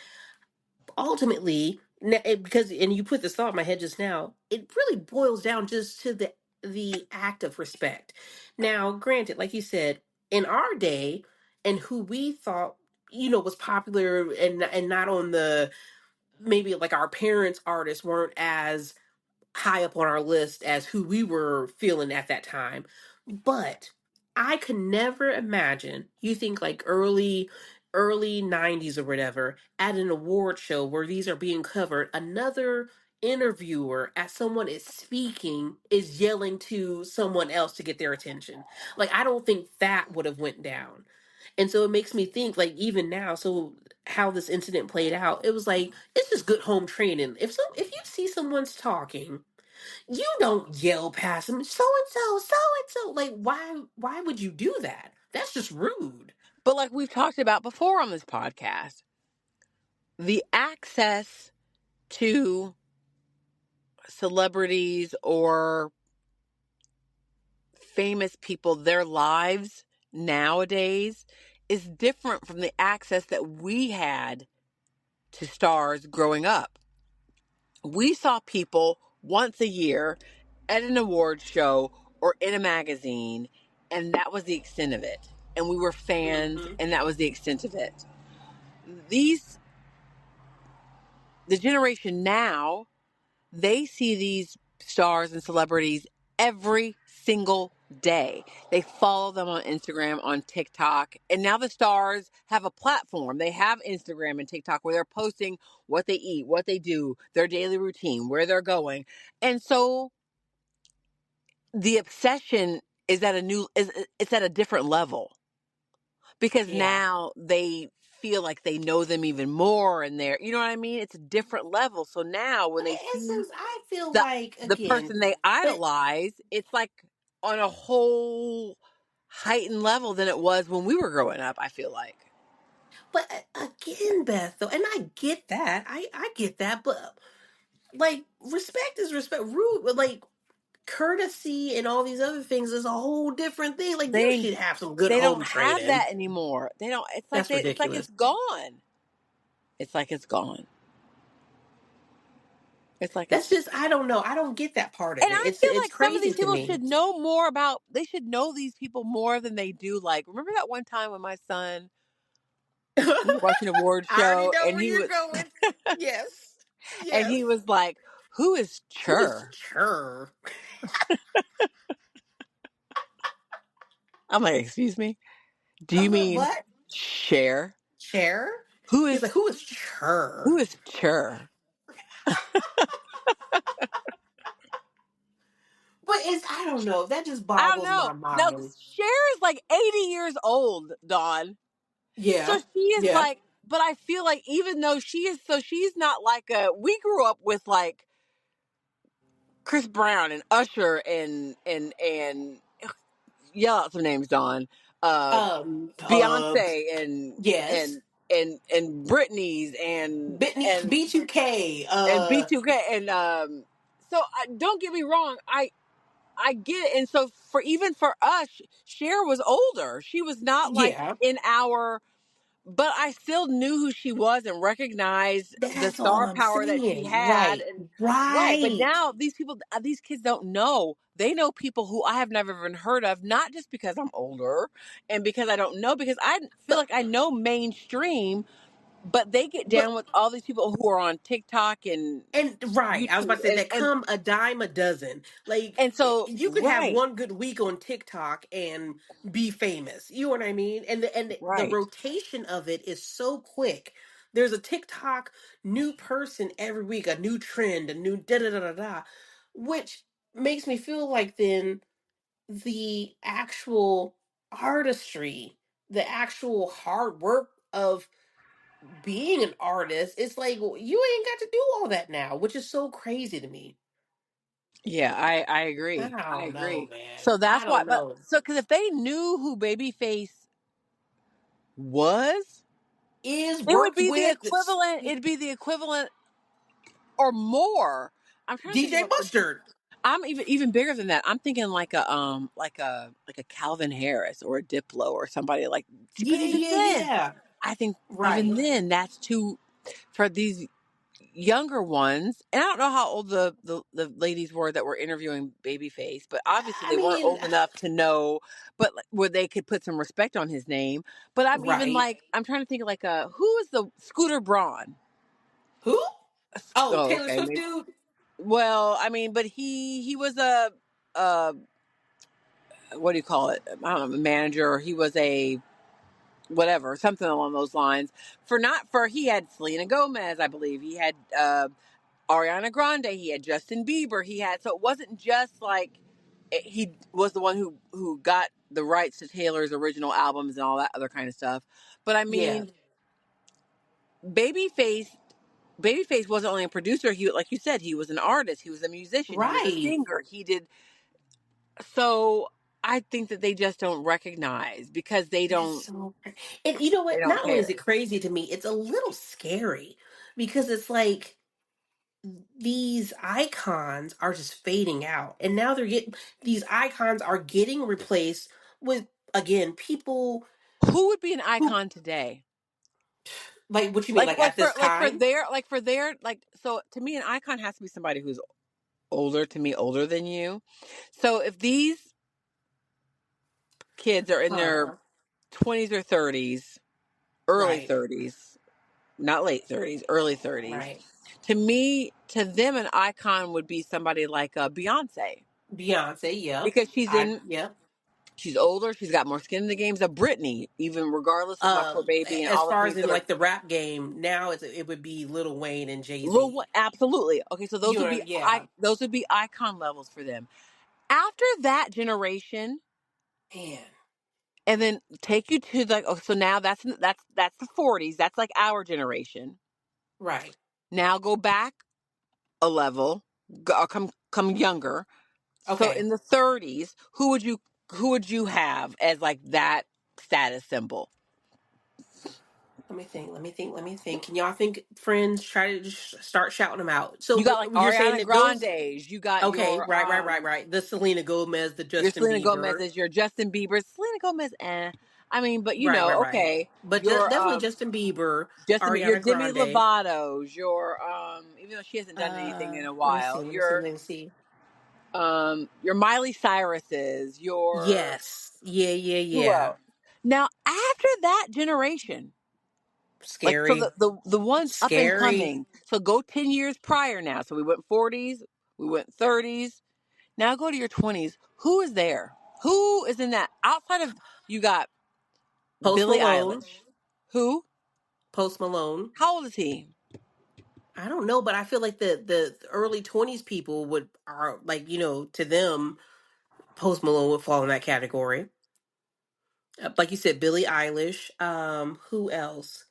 S1: ultimately, because and you put this thought in my head just now, it really boils down just to the act of respect. Now, granted, like you said, in our day, and who we thought was popular and not on the maybe like our parents' artists weren't as high up on our list as who we were feeling at that time. But I could never imagine, you think like early 90s or whatever, at an award show where these are being covered, another interviewer as someone is speaking is yelling to someone else to get their attention. Like I don't think that would have went down. And so it makes me think like even now, so how this incident played out, it was like it's just good home training. If you see someone's talking, you don't yell past them, so and so, so and so. Like why would you do that? That's just rude.
S2: but like we've talked about before on this podcast, the access to celebrities or famous people, their lives nowadays is different from the access that we had to stars growing up. We saw people once a year at an award show or in a magazine, and that was the extent of it. And we were fans,
S1: Hmm.
S2: and that was the extent of it. These, the generation now, they see these stars and celebrities every single day. They follow them on Instagram, on TikTok, and now the stars have a platform. They have Instagram and TikTok where they're posting what they eat, what they do, their daily routine, where they're going. And so the obsession is at a new is it's at a different level, because
S1: Yeah.
S2: now they feel like they know them even more, and they're, you know what I mean? It's a different level. So now when
S1: But
S2: they
S1: it
S2: see
S1: seems I feel
S2: the
S1: like
S2: the
S1: again,
S2: person they
S1: but
S2: idolize, it's like on a whole heightened level than it was when we were growing up, I feel like.
S1: again, Beth, though, and I get that. I get that, but like respect is respect. Rude, but like courtesy and all these other things is a whole different thing. Like you
S2: They
S1: should have some good
S2: they
S1: home
S2: don't have
S1: training.
S2: that anymore. They don't.
S1: That's
S2: It's like
S1: ridiculous.
S2: it's gone. It's like it's gone. It's like it's
S1: That's just I don't know. I don't get that part of
S2: And
S1: it.
S2: I
S1: It's
S2: feel
S1: it's
S2: like some of
S1: crazy
S2: these
S1: to
S2: people
S1: me.
S2: should know more about, they should know these people more than they do. Like, remember that one time when my son, we were watching a award
S1: I already
S2: show
S1: know
S2: and
S1: where you're going. Yes.
S2: and
S1: Yes.
S2: he was like, "Who is
S1: Who is
S2: Chur?"
S1: Chur?
S2: I'm like, "Excuse me? Do you mean
S1: What?
S2: Cher?
S1: Chair?
S2: Who
S1: He's
S2: is
S1: like, who is Chur?
S2: Chur?"
S1: But it's I don't know. That just
S2: I don't
S1: boggles
S2: know.
S1: my
S2: No,
S1: mind.
S2: Cher is like 80 years old, Dawn. So
S1: Yeah.
S2: she is
S1: Yeah.
S2: like, but I feel like even though she's not like we grew up with like Chris Brown and Usher and yell out some names, Dawn. Uh,
S1: Um. Uh.
S2: Beyonce and
S1: Yes.
S2: and and Britney's
S1: B2K.
S2: and B2K and So don't get me wrong, I get it, and so for even for us, Cher was older. She was not like
S1: Yeah.
S2: in our, but I still knew who she was and recognized the
S1: That's all
S2: star
S1: I'm
S2: power that she
S1: saying.
S2: had.
S1: Right.
S2: And right, but
S1: Right.
S2: now these people, these kids don't know. They know people who I have never even heard of, not just because I'm older and because I don't know, because I feel
S1: But
S2: like I know mainstream, but they get
S1: but
S2: down with all these people who are on TikTok and
S1: And right, I was about
S2: YouTube,
S1: to say that come a dime a dozen. Like
S2: and so
S1: you could have
S2: right,
S1: one good week on TikTok and be famous. You know what I mean? And the
S2: right.
S1: rotation of it is so quick. There's a TikTok new person every week, a new trend, a new da da da da da, which makes me feel like then the actual artistry, the actual hard work of being an artist, it's like you ain't got to do all that now, which is so crazy to me.
S2: Yeah, I
S1: I
S2: agree. I
S1: don't know,
S2: agree.
S1: man.
S2: So
S1: I
S2: that's why.
S1: don't
S2: But
S1: know.
S2: so because if they knew who Babyface was,
S1: Is
S2: it would
S1: worked
S2: be the
S1: with
S2: equivalent. It'd be the equivalent or more. I'm trying to think of
S1: DJ Mustard.
S2: I'm even bigger than that. I'm thinking like a Calvin Harris or a Diplo or somebody like. But
S1: Yeah,
S2: even
S1: yeah,
S2: then,
S1: yeah.
S2: I think even
S1: Right.
S2: then that's too for these younger ones. And I don't know how old the ladies were that were interviewing Babyface, but obviously
S1: I
S2: they weren't
S1: mean,
S2: old enough to know, but like, where they could put some respect on his name. But I'm even
S1: right.
S2: like I'm trying to think of like a who is the Scooter Braun?
S1: Who? Oh,
S2: Oh,
S1: Taylor
S2: okay,
S1: Swift
S2: maybe.
S1: dude.
S2: Well, I mean, but he was a what do you call it? I don't know, a manager. He was a whatever, something along those lines. For not for he had Selena Gomez, I believe. He had Ariana Grande. He had Justin Bieber. He had so it wasn't just like he was the one who got the rights to Taylor's original albums and all that other kind of stuff. But I
S1: Yeah.
S2: mean, Babyface. Babyface wasn't only a producer. He, like you said, he was an artist. He was a musician. He was a
S1: Right.
S2: singer. He did so. I think that they just don't recognize because
S1: It's and you know
S2: they
S1: what?
S2: don't
S1: Not only is
S2: care.
S1: it crazy to me, it's a little scary because it's like these icons are just fading out, and now these icons are getting replaced with again people
S2: Who would be an
S1: who
S2: icon today?
S1: like what you mean like at this time,
S2: Like for their like so to me an icon has to be somebody who's older to me older than you. So if these kids are in their
S1: huh?
S2: 20s or 30s, early
S1: Right,
S2: 30s, not late 30s, early 30s,
S1: right.
S2: to them an icon would be somebody like Beyonce
S1: Beyonce, yep.
S2: because
S1: Yep.
S2: she's older, she's got more skin in the games. A Britney, even regardless of my poor baby and
S1: As
S2: all the
S1: far as
S2: things
S1: in
S2: that are
S1: like the rap game now, it would be Lil Wayne and Jay Z.
S2: Absolutely. Okay, so
S1: You know, yeah,
S2: those would be icon levels for them. After that generation,
S1: man,
S2: and then take you to like oh, so now that's the 40s. That's like our generation.
S1: right.
S2: Now go back a level, or come younger. So
S1: Okay.
S2: in the 30s, who would you have as like that status symbol?
S1: Let me think. Let me think. Let me think. Can y'all think? Friends, try to just start shouting them out.
S2: You got like
S1: You're saying
S2: Ariana
S1: that those?
S2: Grande's, you got
S1: Okay, right, right, right, right. The Selena Gomez, the
S2: your
S1: Justin
S2: Selena
S1: Bieber.
S2: Gomez's, your Justin Bieber's, Selena Gomez, I mean, but you
S1: Right, right,
S2: know,
S1: right.
S2: okay,
S1: But
S2: your
S1: definitely Justin Bieber,
S2: Your
S1: Ariana
S2: Demi
S1: Grande.
S2: Lovato's, your even though she hasn't done anything in a
S1: Let me see.
S2: while,
S1: Let me see. Let me see.
S2: your Miley Cyrus's, your
S1: Yes. Yeah, yeah,
S2: who
S1: yeah.
S2: else? Now after that generation, like so
S1: Scary.
S2: the ones up and
S1: Scary.
S2: coming, so go 10 years prior now. So we went 40s, we went 30s. Now go to your 20s. Who is there? Who is in that outside of you got
S1: Post
S2: Billie
S1: Malone.
S2: Eilish? Who?
S1: Post Malone.
S2: How old is he?
S1: I don't know, but I feel like the early 20s people would are like, to them, Post Malone would fall in that category. Like you said, Billie Eilish. Who else?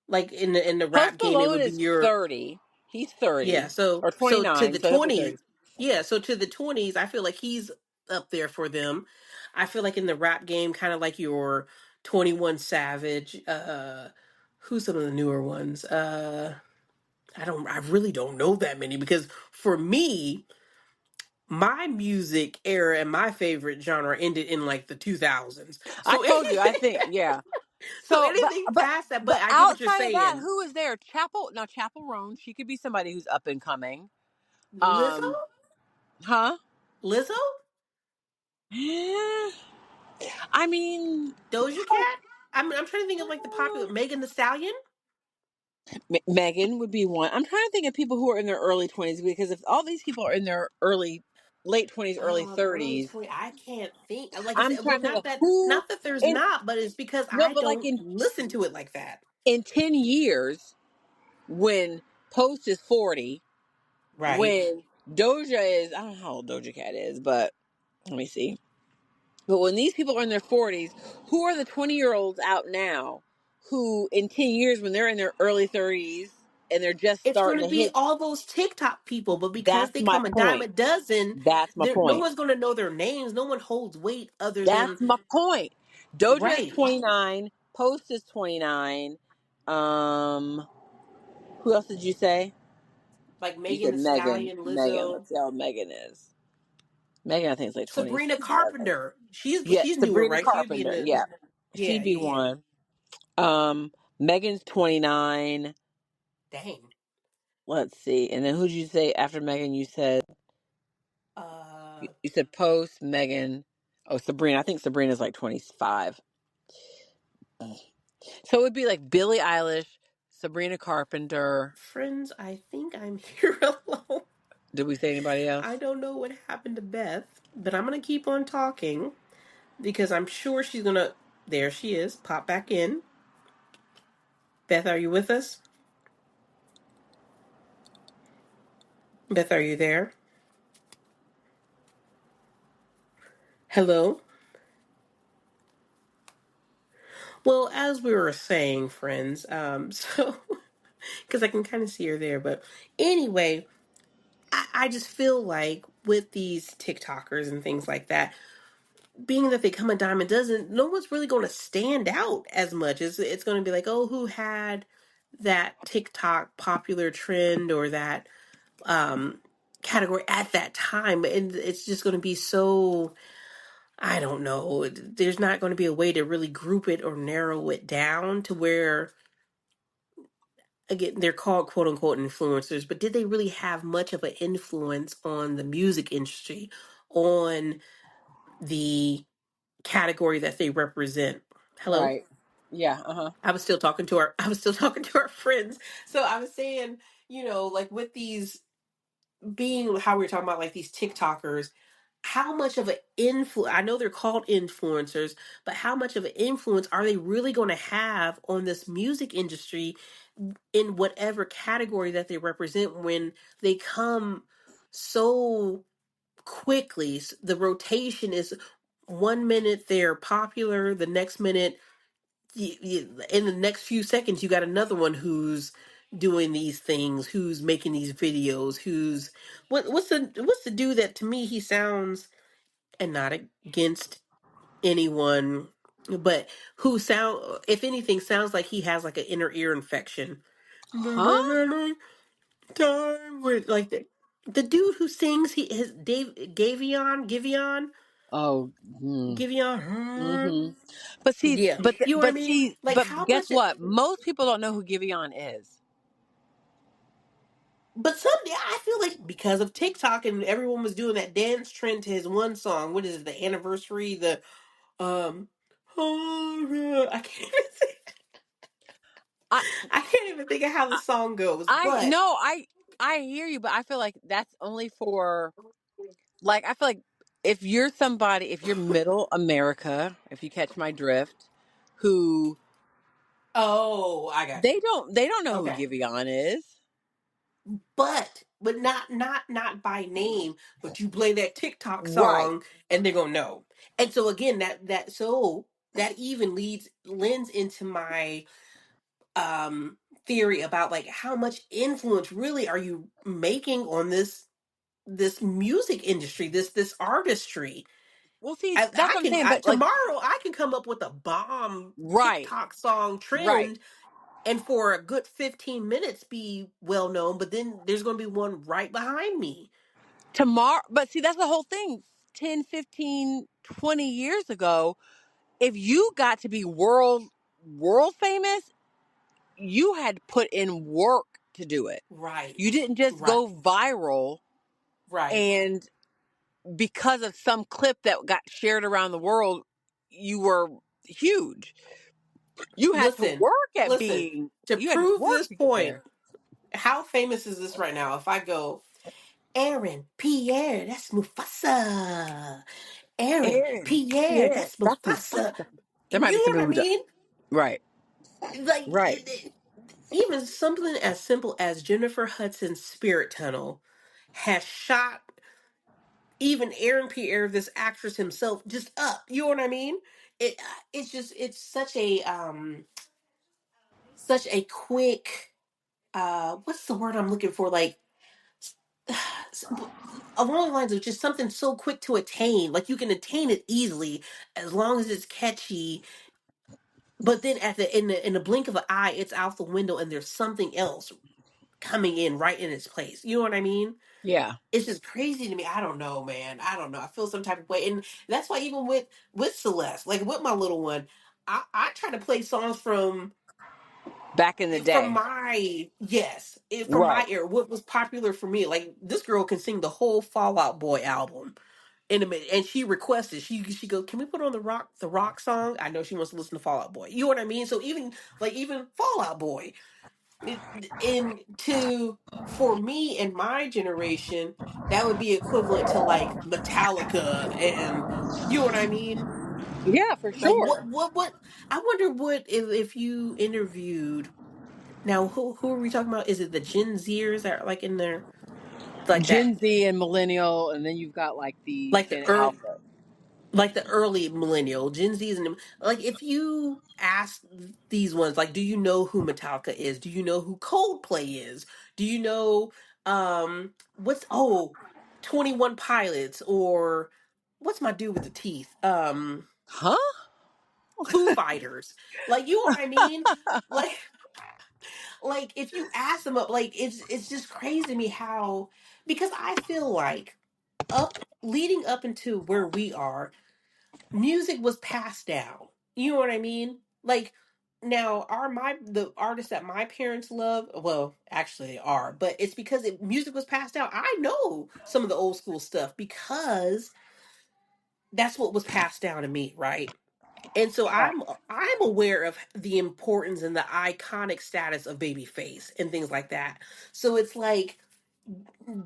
S1: Like in the
S2: Post
S1: rap game, it
S2: Malone
S1: would be
S2: is
S1: your
S2: 30. He's
S1: yeah.
S2: 30
S1: So
S2: or
S1: so to
S2: 29,
S1: the
S2: so he'll be
S1: 20s,
S2: 30.
S1: yeah. So to the 20s, I feel like he's up there for them. I feel like in the rap game, kind of like your 21 Savage. Who's some of the newer ones? I really don't know that many because for me, my music era and my favorite genre ended in like the 2000s.
S2: I
S1: So
S2: told you, I think, yeah.
S1: so
S2: So,
S1: anything past that, but I get what you're
S2: outside of that,
S1: saying.
S2: who is there? Chapel Roan, she could be somebody who's up and coming.
S1: Lizzo,
S2: Um, huh?
S1: Lizzo,
S2: I mean,
S1: Doja Cat. I'm trying to think of like the popular Megan the Stallion.
S2: Megan would be one. I'm trying to think of people who are in their early 20s because if all these people are in their late 20s, early
S1: The early
S2: 30s,
S1: 20. I can't think. Like I
S2: I'm
S1: said, well,
S2: trying to think
S1: not
S2: of
S1: that,
S2: who
S1: not that there's
S2: in
S1: not, but it's because
S2: no,
S1: I
S2: but like
S1: don't listen to it like that.
S2: in 10 years when Post is 40,
S1: Right.
S2: when Doja is, I don't know how old Doja Cat is, but let me see. But when these people are in their 40s, who are the 20-year-olds out now who in 10 years when they're in their early 30s and they're just
S1: It's going
S2: starting
S1: to
S2: to
S1: be
S2: hit.
S1: all those TikTok people, but because
S2: That's
S1: they
S2: my
S1: come a dime
S2: point.
S1: a dozen,
S2: That's my
S1: no
S2: point.
S1: one's going to know their names. No one holds weight other than
S2: That's my point. Doja is
S1: right.
S2: 29. Post is 29. Um, who else did you say?
S1: Like
S2: You
S1: Megan
S2: said
S1: Thee
S2: Megan.
S1: Stallion,
S2: Megan.
S1: Lizzo,
S2: Let's see how Megan is. Megan, I think is like
S1: Sabrina
S2: 27.
S1: Carpenter. She's
S2: Yeah,
S1: she's newer,
S2: Sabrina
S1: right? She'd be in
S2: Carpenter.
S1: the
S2: Yeah,
S1: yeah,
S2: she'd be
S1: yeah, yeah.
S2: one. Megan's 29.
S1: Dang.
S2: Let's see. And then who did you say after Megan?
S1: Uh,
S2: You said Post, Megan. Oh, Sabrina. I think Sabrina's like 25. So it would be like Billie Eilish, Sabrina Carpenter.
S1: friends, I think I'm here alone.
S2: Did we say anybody
S1: I
S2: else?
S1: don't know what happened to Beth, but I'm gonna keep on talking because I'm sure she's gonna. There she is. Pop back in. Beth, are you with us? Beth, are you there? Hello? Well, as we were saying, friends, so, because I can kind of see her there, but anyway, I just feel like with these TikTokers and things like that, being that they come a dime a dozen, no one's really going to stand out as much. It's going to be like, oh, who had that TikTok popular trend or that um, category at that time? And it's just going to be so I don't know. There's not going to be a way to really group it or narrow it down to where, again, they're called quote unquote influencers, but did they really have much of an influence on the music industry, on the category that they represent? Hello?
S2: Right. Yeah. Uh huh.
S1: I was still talking to our friends. So I was saying, like with these being how we were talking about like these TikTokers, how much of an influence, I know they're called influencers, but how much of an influence are they really going to have on this music industry in whatever category that they represent when they come so quickly? The rotation is 1 minute they're popular, the next minute, in the next few seconds, you got another one who's doing these things, who's making these videos, who's what's the dude that to me he sounds, and not against anyone, but who sound, if anything, sounds like he has like an inner ear infection.
S2: Huh?
S1: Time with like the dude who sings, he his Dave Giveon
S2: Oh. Hmm.
S1: Giveon.
S2: Mm-hmm. But see,
S1: Yeah, you know what I mean. Like
S2: but
S1: how
S2: guess
S1: much?
S2: what? Most people don't know who Giveon is.
S1: But someday I feel like because of TikTok and everyone was doing that dance trend to his one song. What is it? The anniversary. The um. I can't even think.
S2: I
S1: I can't even think of how the
S2: I,
S1: song goes.
S2: I
S1: But
S2: no, I hear you, but I feel like that's only for like I feel like if you're middle America, if you catch my drift, who
S1: oh, I got you.
S2: they don't know who
S1: Okay,
S2: Giveon is.
S1: but not by name. But you play that TikTok
S2: Right.
S1: song, and they're gonna know. And so again, that even leads lends into my um theory about like how much influence really are you making on this music industry, this artistry.
S2: Well, see, that's
S1: I
S2: what I'm
S1: can
S2: saying, but like
S1: tomorrow I can come up with a bomb
S2: right,
S1: TikTok song
S2: right.
S1: trend and for a good 15 minutes be well known, but then there's going to be one right behind me.
S2: Tomorrow, but see, that's the whole thing. 10, 15, 20 years ago, if you got to be world famous, you had to put in work to do it.
S1: Right.
S2: You didn't just
S1: Right.
S2: go viral
S1: Right.
S2: and because of some clip that got shared around the world, you were huge. You had to
S1: Listen.
S2: work at
S1: Listen.
S2: being
S1: To
S2: you had to
S1: prove
S2: work
S1: this
S2: to get
S1: point,
S2: there.
S1: how famous is this right now? If I go, Aaron Pierre, that's Mufasa. Aaron
S2: Aaron,
S1: Pierre,
S2: yeah,
S1: that's
S2: that's
S1: Mufasa.
S2: Mufasa. There might be
S1: You
S2: some
S1: know
S2: people
S1: what I
S2: who do.
S1: mean?
S2: Right,
S1: Like
S2: right.
S1: even something as simple as Jennifer Hudson's Spirit Tunnel has shot even Aaron Pierre, this actress himself, just up. You know what I mean? It's such a such a quick what's the word I'm looking for? Like along the lines of just something so quick to attain. Like you can attain it easily as long as it's catchy. But then at the blink of an eye, it's out the window and there's something else coming in right in its place. You know what I mean?
S2: Yeah.
S1: It's just crazy to me. I don't know, man. I don't know. I feel some type of way, and that's why even with Celeste, like with my little one, I try to play songs
S2: Back in the
S1: from
S2: day.
S1: my yes, from my
S2: Right.
S1: era. What was popular for me? Like this girl can sing the whole Fallout Boy album in a minute, and she requested she goes, "Can we put on the rock song?" I know she wants to listen to Fallout Boy. You know what I mean? So even Fallout Boy, it, and to for me and my generation, that would be equivalent to like Metallica, and you know what I mean?
S2: Yeah, for
S1: Like
S2: sure.
S1: what? I wonder what if you interviewed. Now, who are we talking about? Is it the Gen Zers that are like in there, like that,
S2: Gen Z and millennial, and then you've got like the
S1: like the
S2: Gen Alpha.
S1: like the early millennial Gen Zs, and like if you ask these ones, like, do you know who Metallica is? Do you know who Coldplay is? Do you know what's 21 Pilots, or what's my dude with the teeth?
S2: Huh?
S1: Foo Fighters. Like, you know what I mean? Like like if you ask them up, like it's just crazy to me how, because I feel like up leading up into where we are, music was passed down. You know what I mean? Like now are my the artists that my parents love, well, actually they are, but it's because music was passed down. I know some of the old school stuff because that's what was passed down to me, right? And so
S2: Right.
S1: I'm aware of the importance and the iconic status of Babyface and things like that. So it's like,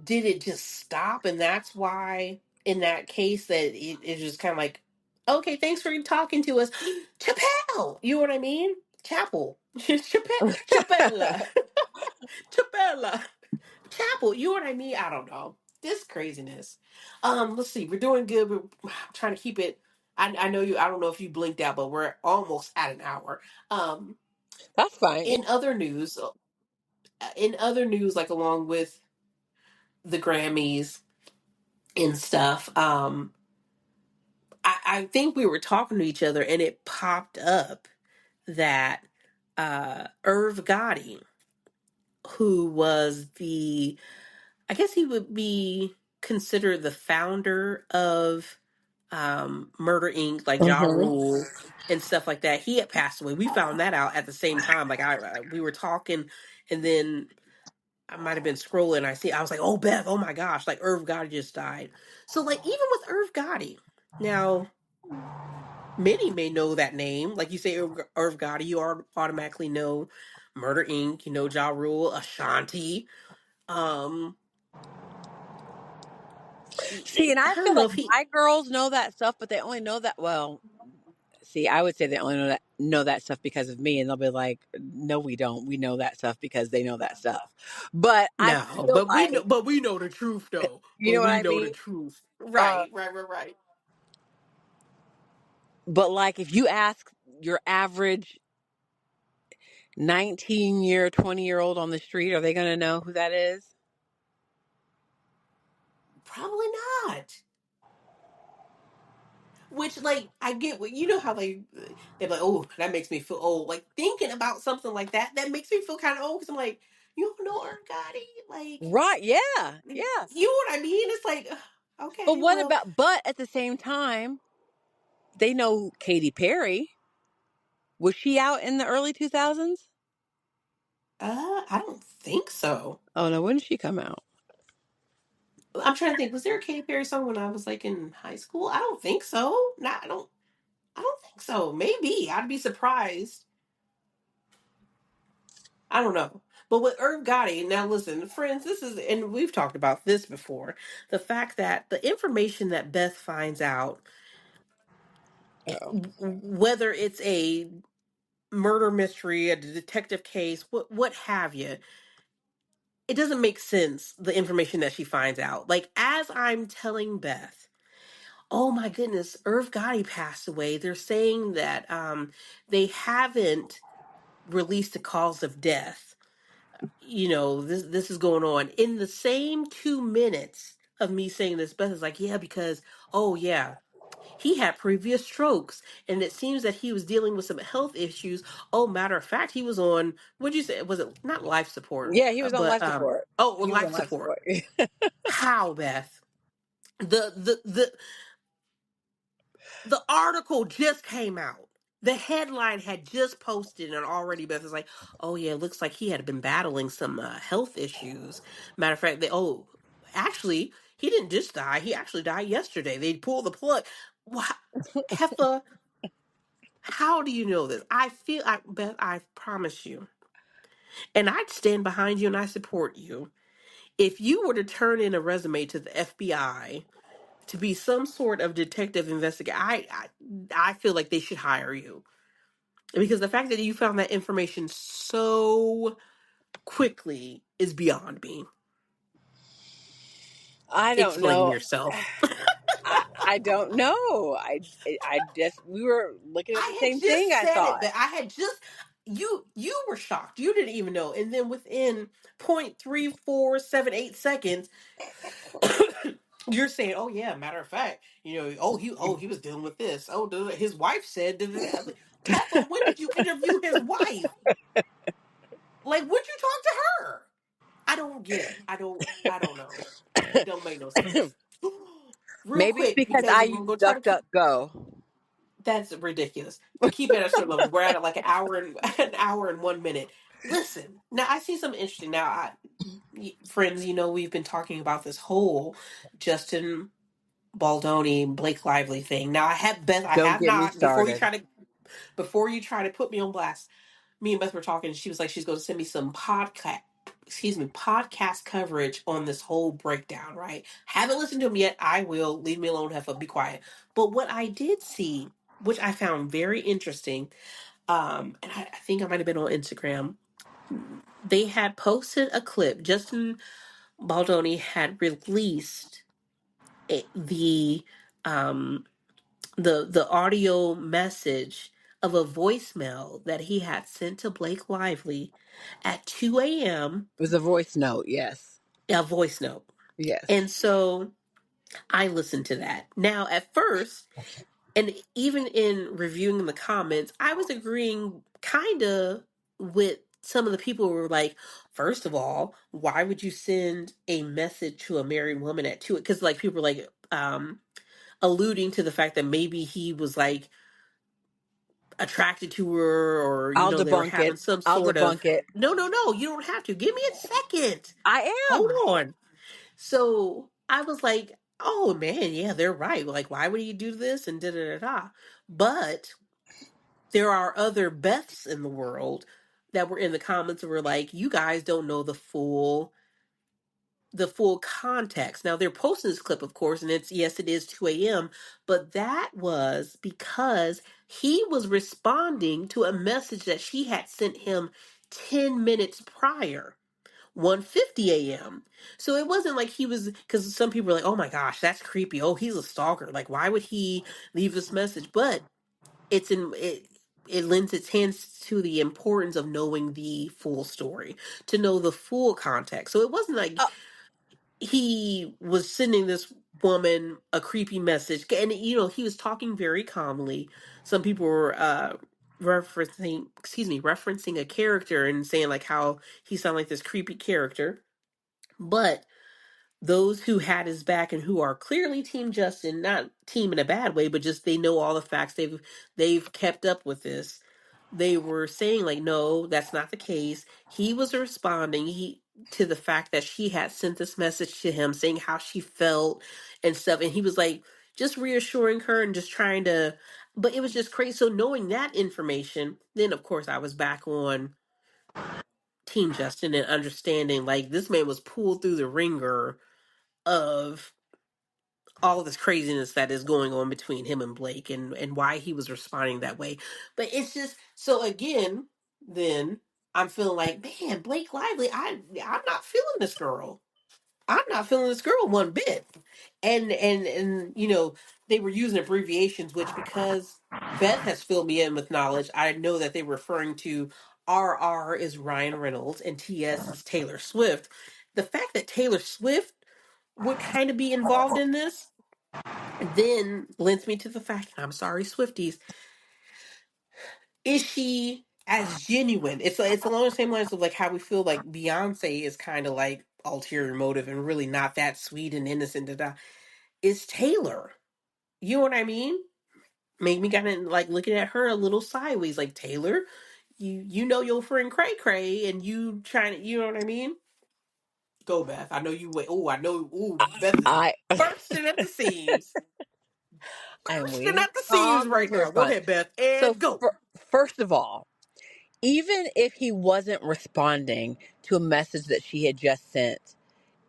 S1: did it just stop, and that's why in that case that it's just kind of like, okay, thanks for talking to us, Chappelle, you know what I mean? Chapel. Chapella. Chapella. Chapel, you know what I mean? I don't know, this craziness. Let's see, we're doing good. We're trying to keep it. I know you, I don't know if you blinked out, but we're almost at an hour. um
S2: That's fine. Yeah.
S1: in other news like along with the Grammys and stuff. I think we were talking to each other and it popped up that Irv Gotti, who was I guess he would be considered the founder of Murder Inc., like Ja
S2: Hmm.
S1: Rule and stuff like that, he had passed away. We found that out at the same time. Like we were talking, and then I might have been scrolling. I was like, oh, Beth, oh my gosh, like Irv Gotti just died. So like even with Irv Gotti, now many may know that name. Like you say, Irv Gotti, you automatically know Murder Inc., you know Ja Rule, Ashanti. Um,
S2: See, and
S1: I
S2: I
S1: don't
S2: feel
S1: know
S2: like
S1: if he.
S2: my girls know that stuff, but they only know that. Well, see, I would say they only know that stuff because of me, and they'll be like, "No, we don't. We know that stuff because they know that stuff." But I
S1: No,
S2: feel like,
S1: but we know the truth though.
S2: you
S1: But
S2: know what
S1: we
S2: I
S1: know the
S2: mean.
S1: truth.
S2: Uh,
S1: Right.
S2: but like, if you ask your average 19-year, 20-year-old on the street, are they going to know who that is?
S1: Probably not. Which, like, I get what, you know how they're like, oh, that makes me feel old. Like thinking about something like that makes me feel kind of old because I'm like, you don't know Irv Gotti, like,
S2: Right? Yeah,
S1: you
S2: yeah.
S1: know what I mean? It's like,
S2: But
S1: okay,
S2: what
S1: well,
S2: about? But at the same time, they know Katy Perry. Was she out in the early 2000s?
S1: I don't think so.
S2: Oh no, when did she come out?
S1: I'm trying to think. Was there a Katy Perry song when I was like in high school? I don't think so. Not, I don't think so. Maybe I'd be surprised. I don't know. But with Irv Gotti, now listen, friends, this is, and we've talked about this before, the fact that the information that Beth finds out,
S2: Oh.
S1: whether it's a murder mystery, a detective case, what have you, it doesn't make sense, the information that she finds out. Like, as I'm telling Beth, oh my goodness, Irv Gotti passed away. They're saying that they haven't released the cause of death. This is going on in the same 2 minutes of me saying this. Beth is like, yeah, because oh yeah, he had previous strokes, and it seems that he was dealing with some health issues. Oh, matter of fact, he was on, what'd you say? Was it not life support,
S2: Yeah, he was on
S1: but
S2: life support.
S1: oh, well,
S2: He was on
S1: life
S2: life
S1: support.
S2: support.
S1: How, Beth? The article just came out. The headline had just posted, and already Beth is like, "Oh yeah, it looks like he had been battling some health issues." Matter of fact, actually, he didn't just die; he actually died yesterday. They pulled the plug. Wha Heffa, how do you know this? Beth, I promise you, and I'd stand behind you and I support you. If you were to turn in a resume to the FBI to be some sort of detective investigator, I feel like they should hire you, because the fact that you found that information so quickly is beyond me.
S2: I don't
S1: Explain
S2: know.
S1: yourself.
S2: I don't know. I just we were looking at the
S1: I had
S2: same thing.
S1: just
S2: I
S1: said it,
S2: thought.
S1: but I had just you were shocked. You didn't even know, and then within 0.3478 seconds, you're saying, "Oh yeah, matter of fact, oh he was dealing with this. Oh, his wife said da." Heifer, when did you interview his wife? Like, would you talk to her? I don't get it. I don't know. It don't make no sense. Real
S2: Maybe it's
S1: quick,
S2: because
S1: because
S2: I
S1: I'm
S2: use
S1: gonna try to keep
S2: DuckDuckGo.
S1: that's ridiculous. To keep it at a certain level, we're at like an hour and an hour and 1 minute. Listen, now I see something interesting. Now, friends, we've been talking about this whole Justin Baldoni Blake Lively thing. Now, I
S2: Don't
S1: have
S2: get me
S1: not
S2: started.
S1: before you try to put me on blast. Me and Beth were talking. She was like, she's going to send me some podcast coverage on this whole breakdown. Right? Haven't listened to them yet. I will. Leave me alone. Have a be quiet. But what I did see, which I found very interesting, and I think I might have been on Instagram. They had posted a clip. Justin Baldoni had released the um the audio message of a voicemail that he had sent to Blake Lively at 2 a.m.,
S2: It was a voice note. Yes.
S1: a voice note.
S2: Yes.
S1: And so I listened to that. Now, at first, and even in reviewing the comments, I was agreeing kind of with some of the people who were like, first of all, why would you send a message to a married woman at 2? Because like people were like alluding to the fact that maybe he was like attracted to her, or
S2: I'll
S1: they were
S2: debunk
S1: having
S2: it.
S1: some
S2: I'll
S1: sort of,
S2: debunk it.
S1: no, you don't have to, give me a second,
S2: I
S1: hold
S2: am.
S1: on. So I was like, oh man, yeah, they're right, like why would he do this and da da da da. But there are other Beths in the world that were in the comments that were like, you guys don't know the full context. Now they're posting this clip, of course, and it's, yes, it is 2 a.m., but that was because he was responding to a message that she had sent him 10 minutes prior. 1:50 a.m. So it wasn't like he was, because some people are like, oh my gosh, that's creepy. Oh, he's a stalker. Like, why would he leave this message? But it lends its hands to the importance of knowing the full story, to know the full context. So it wasn't like
S2: Uh,
S1: he was sending this woman a creepy message, and he was talking very calmly. Some people were referencing a character and saying like how he sounded like this creepy character. But those who had his back and who are clearly team Justin, not team in a bad way, but just they know all the facts, they've kept up with this, they were saying like, no, that's not the case. He was responding to the fact that she had sent this message to him saying how she felt and stuff, and he was like just reassuring her and just trying to, but it was just crazy. So knowing that information, then of course I was back on team Justin and understanding like this man was pulled through the ringer of all this craziness that is going on between him and Blake, and why he was responding that way. But it's just, so again, then I'm feeling like, man, Blake Lively, I'm not feeling this girl. I'm not feeling this girl one bit. And they were using abbreviations, which, because Beth has filled me in with knowledge, I know that they were referring to RR is Ryan Reynolds and TS is Taylor Swift. The fact that Taylor Swift would kind of be involved in this then lends me to the fact, I'm sorry, Swifties, is she as genuine? It's along the same lines of like how we feel like Beyonce is kind of like ulterior motive and really not that sweet and innocent. Da, da. Is Taylor? You know what I mean? Made me kind of like looking at her a little sideways, like Taylor. You know your friend Cray Cray, and you trying to, you know what I mean? Go Beth. I know you wait. Oh, I know. Oh, Beth is
S2: I
S1: bursting at the seams.
S2: I am
S1: Bursting
S2: waiting
S1: at the
S2: for
S1: seams
S2: Tom
S1: right
S2: to
S1: now. Go
S2: respond.
S1: ahead, Beth,
S2: So
S1: and go.
S2: first of all, even if he wasn't responding to a message that she had just sent,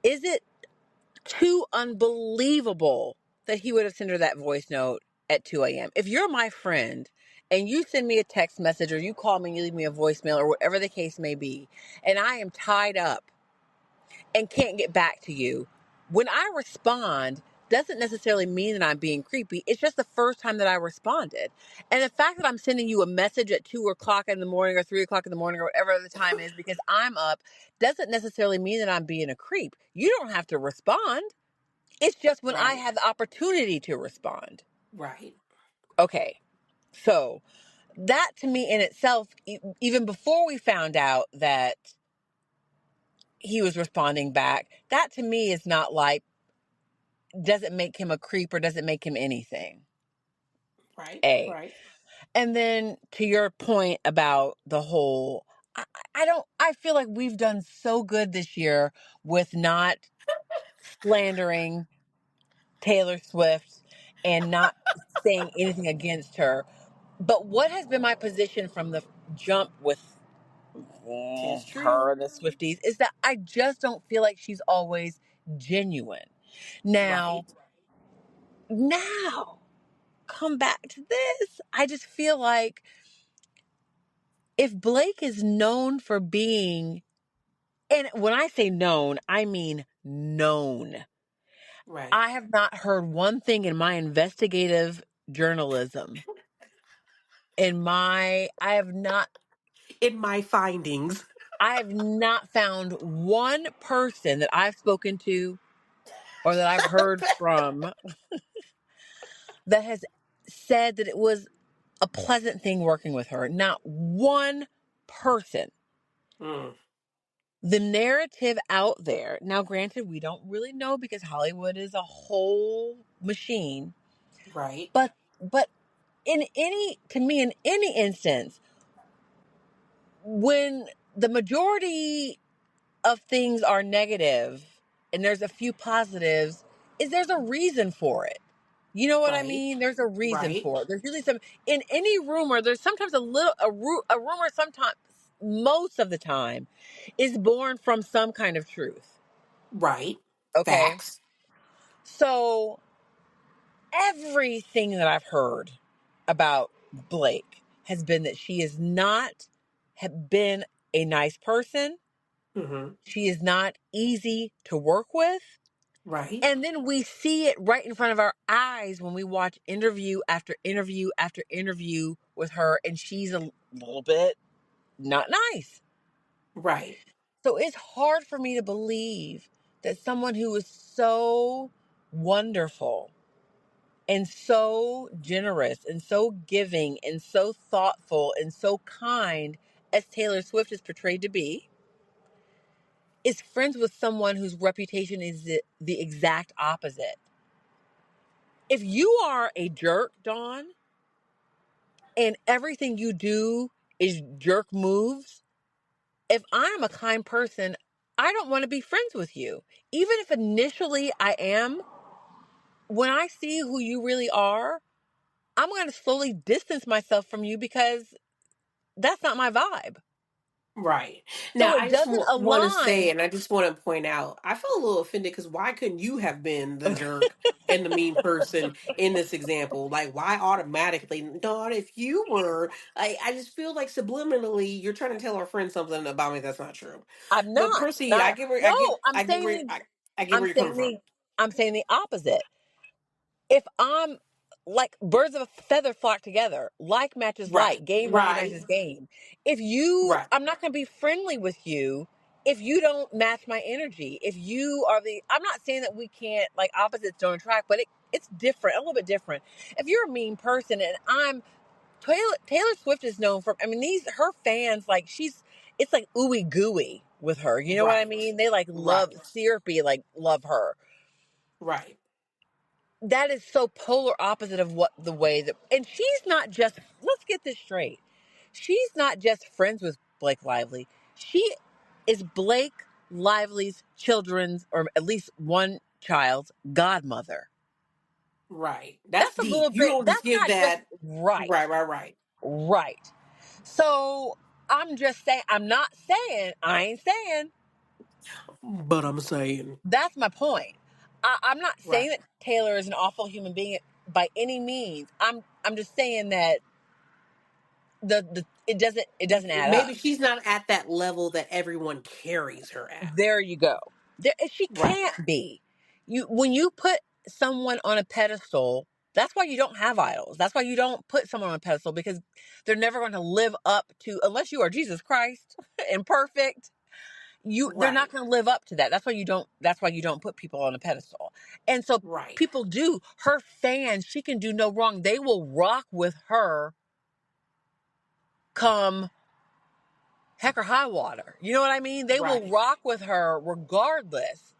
S2: is it too unbelievable that he would have sent her that voice note at 2 a.m.? If you're my friend and you send me a text message or you call me and you leave me a voicemail or whatever the case may be, and I am tied up and can't get back to you, when I respond, doesn't necessarily mean that I'm being creepy. It's just the first time that I responded. And the fact that I'm sending you a message at 2 o'clock in the morning or 3 o'clock in the morning or whatever the time is because I'm up doesn't necessarily mean that I'm being a creep. You don't have to respond. It's just when I
S1: Right,
S2: have the opportunity to respond.
S1: right,
S2: Okay. So that to me in itself, even before we found out that he was responding back, that to me is not like, doesn't make him a creep or doesn't make him anything.
S1: right,
S2: A.
S1: right.
S2: And then to your point about the whole, I, I feel like we've done so good this year with not slandering Taylor Swift and not saying anything against her. But what has been my position from the jump with
S1: Tis
S2: her
S1: true.
S2: and the Swifties is that I just don't feel like she's always genuine. Now,
S1: Right,
S2: now, come back to this. I just feel like if Blake is known for being, and when I say known, I mean known.
S1: right.
S2: I have not heard one thing in my investigative journalism.
S1: In my findings,
S2: I have not found one person that I've spoken to or that I've heard from that has said that it was a pleasant thing working with her. Not one person.
S1: mm,
S2: The narrative out there, now granted, we don't really know because Hollywood is a whole machine,
S1: right,
S2: but in any, to me, in any instance, when the majority of things are negative and there's a few positives, is there's a reason for it. You know what I
S1: right,
S2: mean? There's a reason
S1: right,
S2: for it. There's usually some, in any rumor, there's sometimes a rumor sometimes, most of the time, is born from some kind of truth.
S1: right.
S2: Okay.
S1: Facts.
S2: So everything that I've heard about Blake has been that she is not have been a nice person.
S1: Mm-hmm.
S2: She is not easy to work with.
S1: Right,
S2: And then we see it right in front of our eyes when we watch interview after interview after interview with her, and she's a little bit not nice.
S1: right,
S2: So it's hard for me to believe that someone who is so wonderful and so generous and so giving and so thoughtful and so kind as Taylor Swift is portrayed to be is friends with someone whose reputation is the exact opposite. If you are a jerk, Dawn, and everything you do is jerk moves, if I'm a kind person, I don't want to be friends with you. Even if initially I am, when I see who you really are, I'm going to slowly distance myself from you because that's not my vibe.
S1: right.
S2: So
S1: Now,
S2: it
S1: I just
S2: doesn't
S1: want to say,
S2: align.
S1: and I just want to point out, I felt a little offended because why couldn't you have been the jerk and the mean person in this example? Like, why automatically, Dawn, if you were, I just feel like subliminally you're trying to tell our friend something about me that's not true.
S2: I'm
S1: But
S2: not.
S1: proceed.
S2: Not no,
S1: I get where, I get
S2: I'm
S1: where you're coming
S2: saying
S1: from.
S2: the I'm saying the opposite. If I'm like birds of a feather flock together. Like matches
S1: Right.
S2: like. Game
S1: Right.
S2: recognizes game. If you,
S1: Right.
S2: I'm not going to be friendly with you if you don't match my energy. If you are the, I'm not saying that we can't, like opposites don't attract, but it's different, a little bit different. If you're a mean person and I'm, Taylor Swift is known for, I mean, her fans, like it's like ooey gooey with her. You know what I
S1: Right.
S2: mean? They like love,
S1: Right.
S2: syrupy, like love her.
S1: Right.
S2: That is so polar opposite of what the way that, and she's not just, let's get this straight, she's not just friends with Blake Lively, she is Blake Lively's children's, or at least one child's godmother.
S1: Right. That's
S2: That's a
S1: deep.
S2: little
S1: You
S2: bit,
S1: don't just
S2: that's
S1: give
S2: not just
S1: that.
S2: right.
S1: Right. Right. Right.
S2: Right. So I'm just saying, I'm not saying, I ain't saying,
S1: But I'm saying.
S2: that's my point. I'm not saying
S1: Right.
S2: that Taylor is an awful human being by any means. I'm just saying that the it doesn't add
S1: Maybe
S2: up.
S1: she's not at that level that everyone carries her at.
S2: There you go. She
S1: Right.
S2: can't be. You when you put someone on a pedestal, that's why you don't have idols. That's why you don't put someone on a pedestal, because they're never going to live up to, unless you are Jesus Christ and perfect. They're not
S1: Right.
S2: going to live up to that. That's why you don't put people on a pedestal. And so
S1: Right.
S2: people do. Her fans, she can do no wrong. They will rock with her come heck or high water. You know what I mean? They will
S1: Right.
S2: rock with her regardless.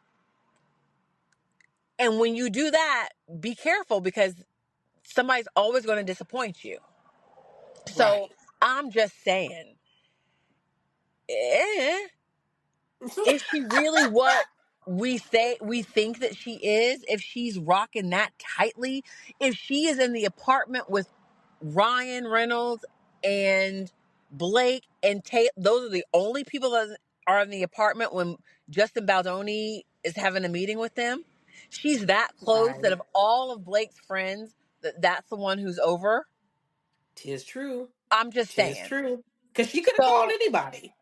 S2: And when you do that, be careful, because somebody's always going to disappoint you. So
S1: Right.
S2: I'm just saying, eh, is she really what we think that she is? If she's rocking that tightly, if she is in the apartment with Ryan Reynolds and Blake and Tate, those are the only people that are in the apartment when Justin Baldoni is having a meeting with them. She's that close that
S1: Right.
S2: of all of Blake's friends, that's the one who's over.
S1: Tis true.
S2: I'm just
S1: Tis
S2: saying.
S1: true. Because she could have called
S2: So
S1: anybody.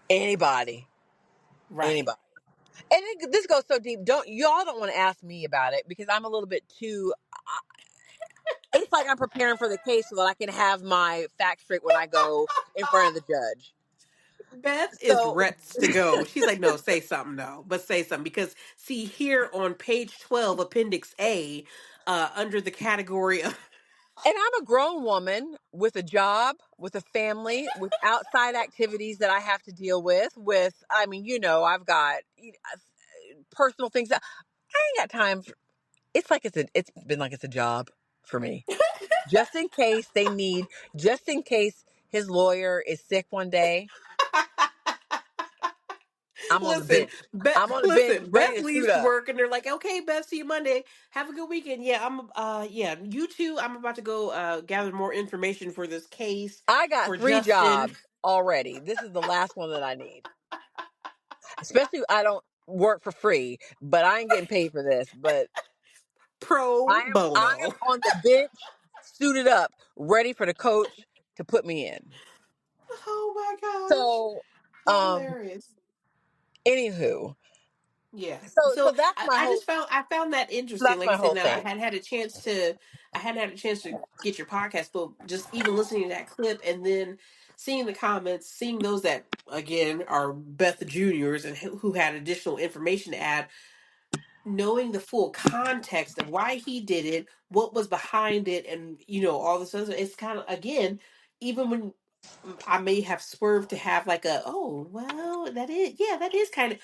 S2: anybody,
S1: Right.
S2: anybody. And this goes so deep. Don't y'all don't want to ask me about it, because I'm a little bit too. It's like I'm preparing for the case so that I can have my facts straight when I go in front of the judge.
S1: Beth is
S2: So,
S1: ready to go. She's like, no, say something, no, but say something. Because, see, here on page 12, Appendix A, under the category of.
S2: and I'm a grown woman with a job, with a family, with outside activities that I have to deal with. I mean, I've got personal things that I ain't got time for. It's been like it's a job for me. Just in case just in case his lawyer is sick one day, I'm on the
S1: Listen,
S2: bench. I'm on the bench ready
S1: Beth
S2: to suit
S1: leaves
S2: up.
S1: work and they're like, okay, Beth, see you Monday. Have a good weekend. Yeah, yeah, you too. I'm about to go gather more information for this case
S2: I got
S1: for
S2: 3
S1: Justin.
S2: jobs already. This is the last one that I need. Especially, I don't work for free, but I ain't getting paid for this. But
S1: Pro
S2: I am
S1: bono.
S2: on the bench, suited up, ready for the coach to put me in.
S1: Oh my gosh.
S2: So, um,
S1: Hilarious.
S2: anywho,
S1: Yeah.
S2: so
S1: So
S2: that's my
S1: I
S2: whole.
S1: just found I found that interesting.
S2: That's
S1: Like I
S2: my
S1: said,
S2: whole
S1: now
S2: thing.
S1: I hadn't had a chance to get your podcast, but just even listening to that clip and then seeing the comments, seeing those that again are Beth Juniors and who had additional information to add, knowing the full context of why he did it, what was behind it, and all this other. It's kind of again, even when I may have swerved to have like a, oh well, that is kind of,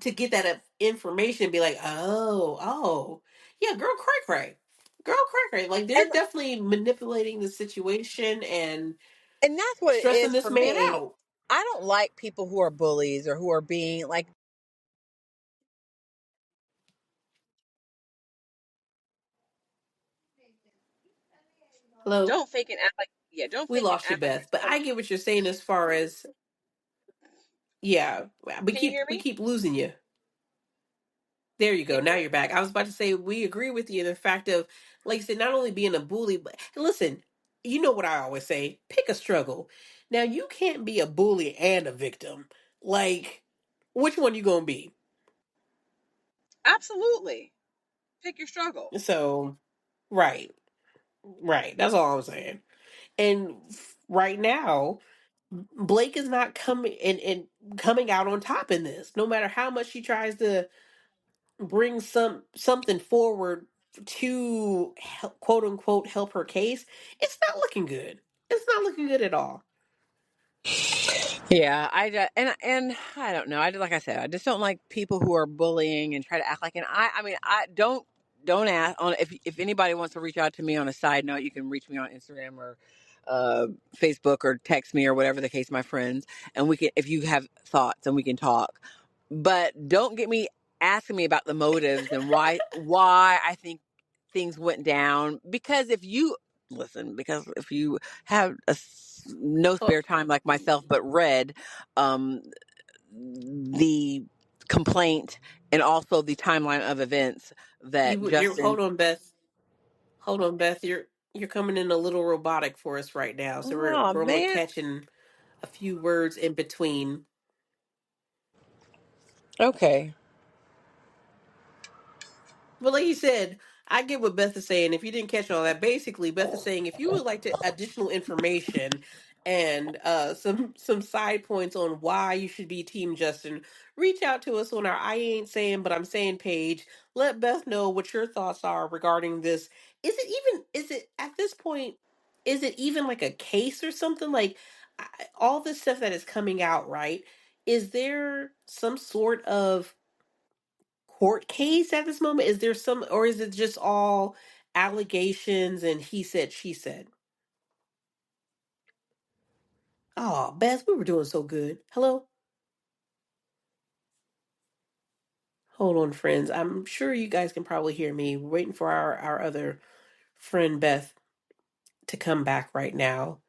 S1: to get that information and be like, oh, yeah, girl, cray cray. Like they're
S2: And
S1: definitely manipulating the situation and
S2: and that's what it
S1: stressing
S2: is
S1: this
S2: for
S1: man
S2: me.
S1: out.
S2: I don't like people who are bullies or who are being like,
S1: Hello,
S2: don't fake and act like, yeah, don't
S1: we
S2: fake and
S1: lost you,
S2: act like
S1: Beth, but
S2: you're
S1: I get what you're saying as far as, yeah, we
S2: Can you
S1: keep
S2: hear
S1: we
S2: me?
S1: keep losing you. There you go.
S2: Can you
S1: Now
S2: hear me?
S1: you're back. I was about to say we agree with you in the fact of, like I said, not only being a bully, but listen, you know what I always say: pick a struggle. Now you can't be a bully and a victim. Like, which one you gonna be?
S2: Absolutely. Pick your struggle.
S1: So, right. Right. That's all I'm saying. And right now, Blake is not coming coming out on top in this. No matter how much she tries to bring something forward to help, quote unquote help her case, it's not looking good. It's not looking good at all.
S2: Yeah, and I don't know. Like I said, I just don't like people who are bullying and try to act like. And I mean, I don't ask on if anybody wants to reach out to me on a side note, you can reach me on Instagram or Facebook or text me or whatever the case, my friends, and we can if you have thoughts and we can talk. But don't get me asking me about the motives and why I think things went down because if you listen because if you have no
S1: Oh,
S2: spare time like myself but read um, the complaint and also the timeline of events that
S1: you're
S2: Justin.
S1: hold on, Beth. Hold on, Beth. You're coming in a little robotic for us right now, so
S2: Oh
S1: we're only
S2: man.
S1: catching a few words in between.
S2: Okay.
S1: But like you said, I get what Beth is saying. If you didn't catch all that, basically Beth is saying if you would like to additional information and some side points on why you should be Team Justin, reach out to us on our I ain't saying but I'm saying page. Let Beth know what your thoughts are regarding this. Is it at this point is it even like a case or something like all this stuff that is coming out, right? Is there some sort of court case at this moment? Is there some, or is it just all allegations and he said, she said? Oh, Beth, we were doing so good. Hello? Hold on, friends. I'm sure you guys can probably hear me. We're waiting for our other friend, Beth, to come back right now.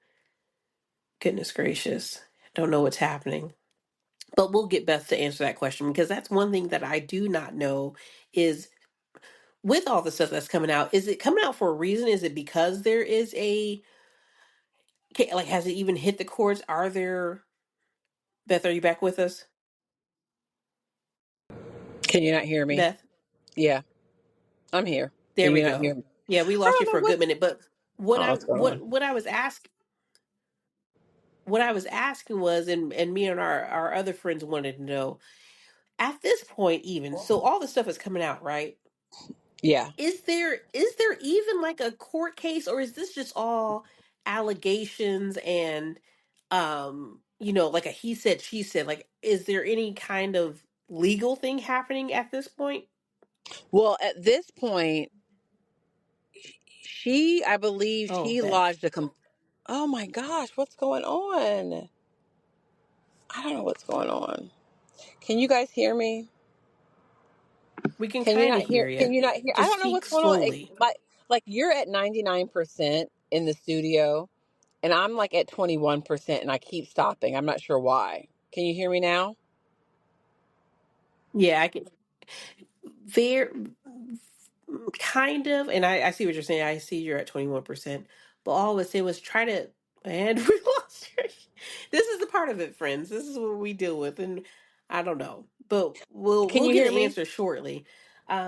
S1: Goodness gracious. Don't know what's happening. But we'll get Beth to answer that question because that's one thing that I do not know is with all the stuff that's coming out, is it coming out for a reason? Is it because there is like, has it even hit the courts? Are there Beth, are you back with us?
S2: Can you not hear me?
S1: Beth,
S2: Yeah, I'm here.
S1: there
S2: Can
S1: we
S2: you not hear
S1: go.
S2: me?
S1: Yeah, we
S2: I
S1: lost
S2: don't
S1: you
S2: know
S1: for a good
S2: what's
S1: minute, but
S2: what's going on.
S1: what I was asking was, and me and our other friends wanted to know at this point, even so, all the stuff is coming out, right?
S2: Yeah.
S1: Is there even like a court case, or is this just all allegations and like a he said, she said? Like, is there any kind of legal thing happening at this point?
S2: Well, at this point, I believe
S1: Oh,
S2: she
S1: Beth,
S2: lodged Oh my gosh, what's going on? I don't know what's going on. Can you guys hear me?
S1: we can
S2: Can you
S1: kind
S2: not
S1: of
S2: hear?
S1: hear you.
S2: Can you not hear? I
S1: Just
S2: don't know
S1: speak
S2: what's going on.
S1: slowly.
S2: Like you're at 99% in the studio, and I'm like at 21%, and I keep stopping. I'm not sure why. Can you hear me now?
S1: Yeah, I can. Very kind of, and I see what you're saying. I see you're at 21%, but all I was saying was try to, and we lost your. This is the part of it, friends. This is what we deal with, and I don't know, but we'll
S2: Can
S1: we'll
S2: you
S1: get
S2: hear
S1: an
S2: me?
S1: answer shortly.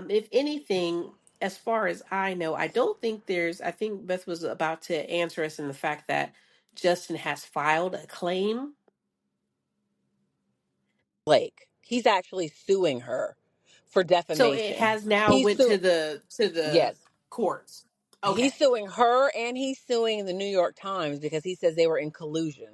S1: If anything, as far as I know, I don't think there's. I think Beth was about to answer us in the fact that Justin has filed a claim.
S2: Blake. He's actually suing her for
S1: So it
S2: defamation.
S1: has now
S2: He's
S1: went
S2: suing.
S1: to the
S2: Yes.
S1: courts.
S2: He's
S1: Okay.
S2: suing her and he's suing the New York Times because he says they were in collusion.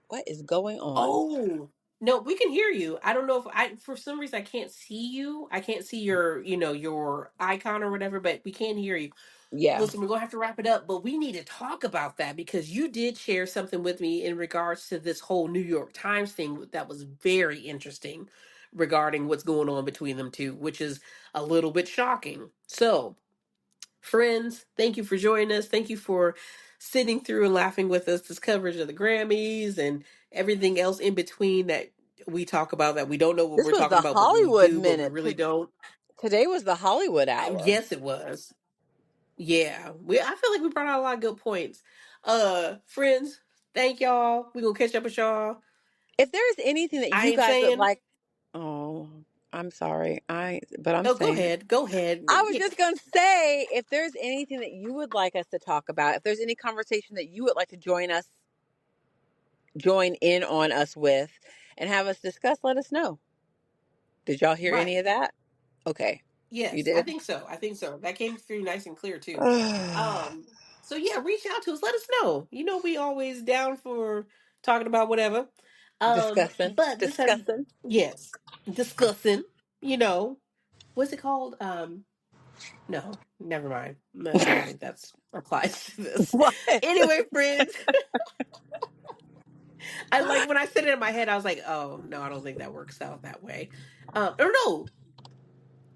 S2: What is going on?
S1: Oh, no, we can hear you. I don't know if for some reason I can't see you. I can't see your icon or whatever, but we can hear you.
S2: Yeah.
S1: Listen, we're gonna have to wrap it up, but we need to talk about that because you did share something with me in regards to this whole New York Times thing that was very interesting regarding what's going on between them two, which is a little bit shocking. So, friends, thank you for joining us. Thank you for sitting through and laughing with us this coverage of the Grammys and everything else in between that we talk about that we don't know what
S2: This
S1: we're
S2: was
S1: talking
S2: the
S1: about, but we
S2: Hollywood
S1: do, but we
S2: minute.
S1: really don't.
S2: Today was the Hollywood hour.
S1: Yes, it was. Yeah. I feel like we brought out a lot of good points. Friends, thank y'all. We gonna catch up with y'all.
S2: If there's anything that
S1: I
S2: you
S1: ain't
S2: guys would
S1: saying
S2: like, oh, I'm sorry. But I'm
S1: Oh, go
S2: saying it.
S1: ahead. Go ahead.
S2: I was just going to say, if there's anything that you would like us to talk about, if there's any conversation that you would like to join in on us with, and have us discuss, let us know. Did y'all hear any
S1: Right.
S2: of that? Okay. You
S1: Yes, I
S2: did?
S1: think so. I think so. That came through nice and clear too. Um, so yeah, reach out to us. Let us know. You know, we always down for talking about whatever.
S2: Discussing.
S1: But this has
S2: Discussing.
S1: yes, discussing. You know, what's it called? No, never mind. I don't think that's applies to this.
S2: What?
S1: Anyway, friends, I like when I said it in my head, I was like, oh no, I don't think that works out that way. Or no,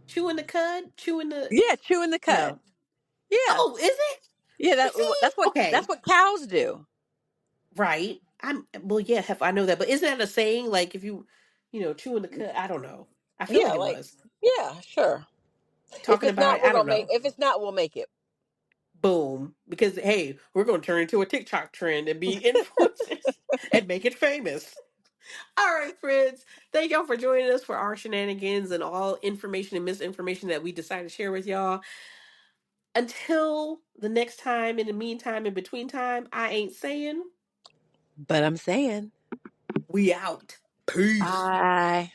S1: chewing the cud, chewing the
S2: Yeah, chewing the cud.
S1: no.
S2: Yeah.
S1: Oh, is it?
S2: Yeah,
S1: See,
S2: that's what
S1: okay,
S2: cows do.
S1: right. I'm well, yeah, I know that, but isn't that a saying? Like if you know, chewing the cud. I don't know. I feel
S2: Yeah,
S1: like it
S2: like
S1: was
S2: yeah, sure. If
S1: talking
S2: it's
S1: about
S2: not,
S1: it. I don't know.
S2: if it's not, we'll make it.
S1: Boom, because hey, we're going to turn into a TikTok trend and be influencers and make it famous. All right, friends. Thank y'all for joining us for our shenanigans and all information and misinformation that we decided to share with y'all. Until the next time, in the meantime, in between time, I ain't saying
S2: But I'm saying,
S1: we out. Peace.
S2: bye.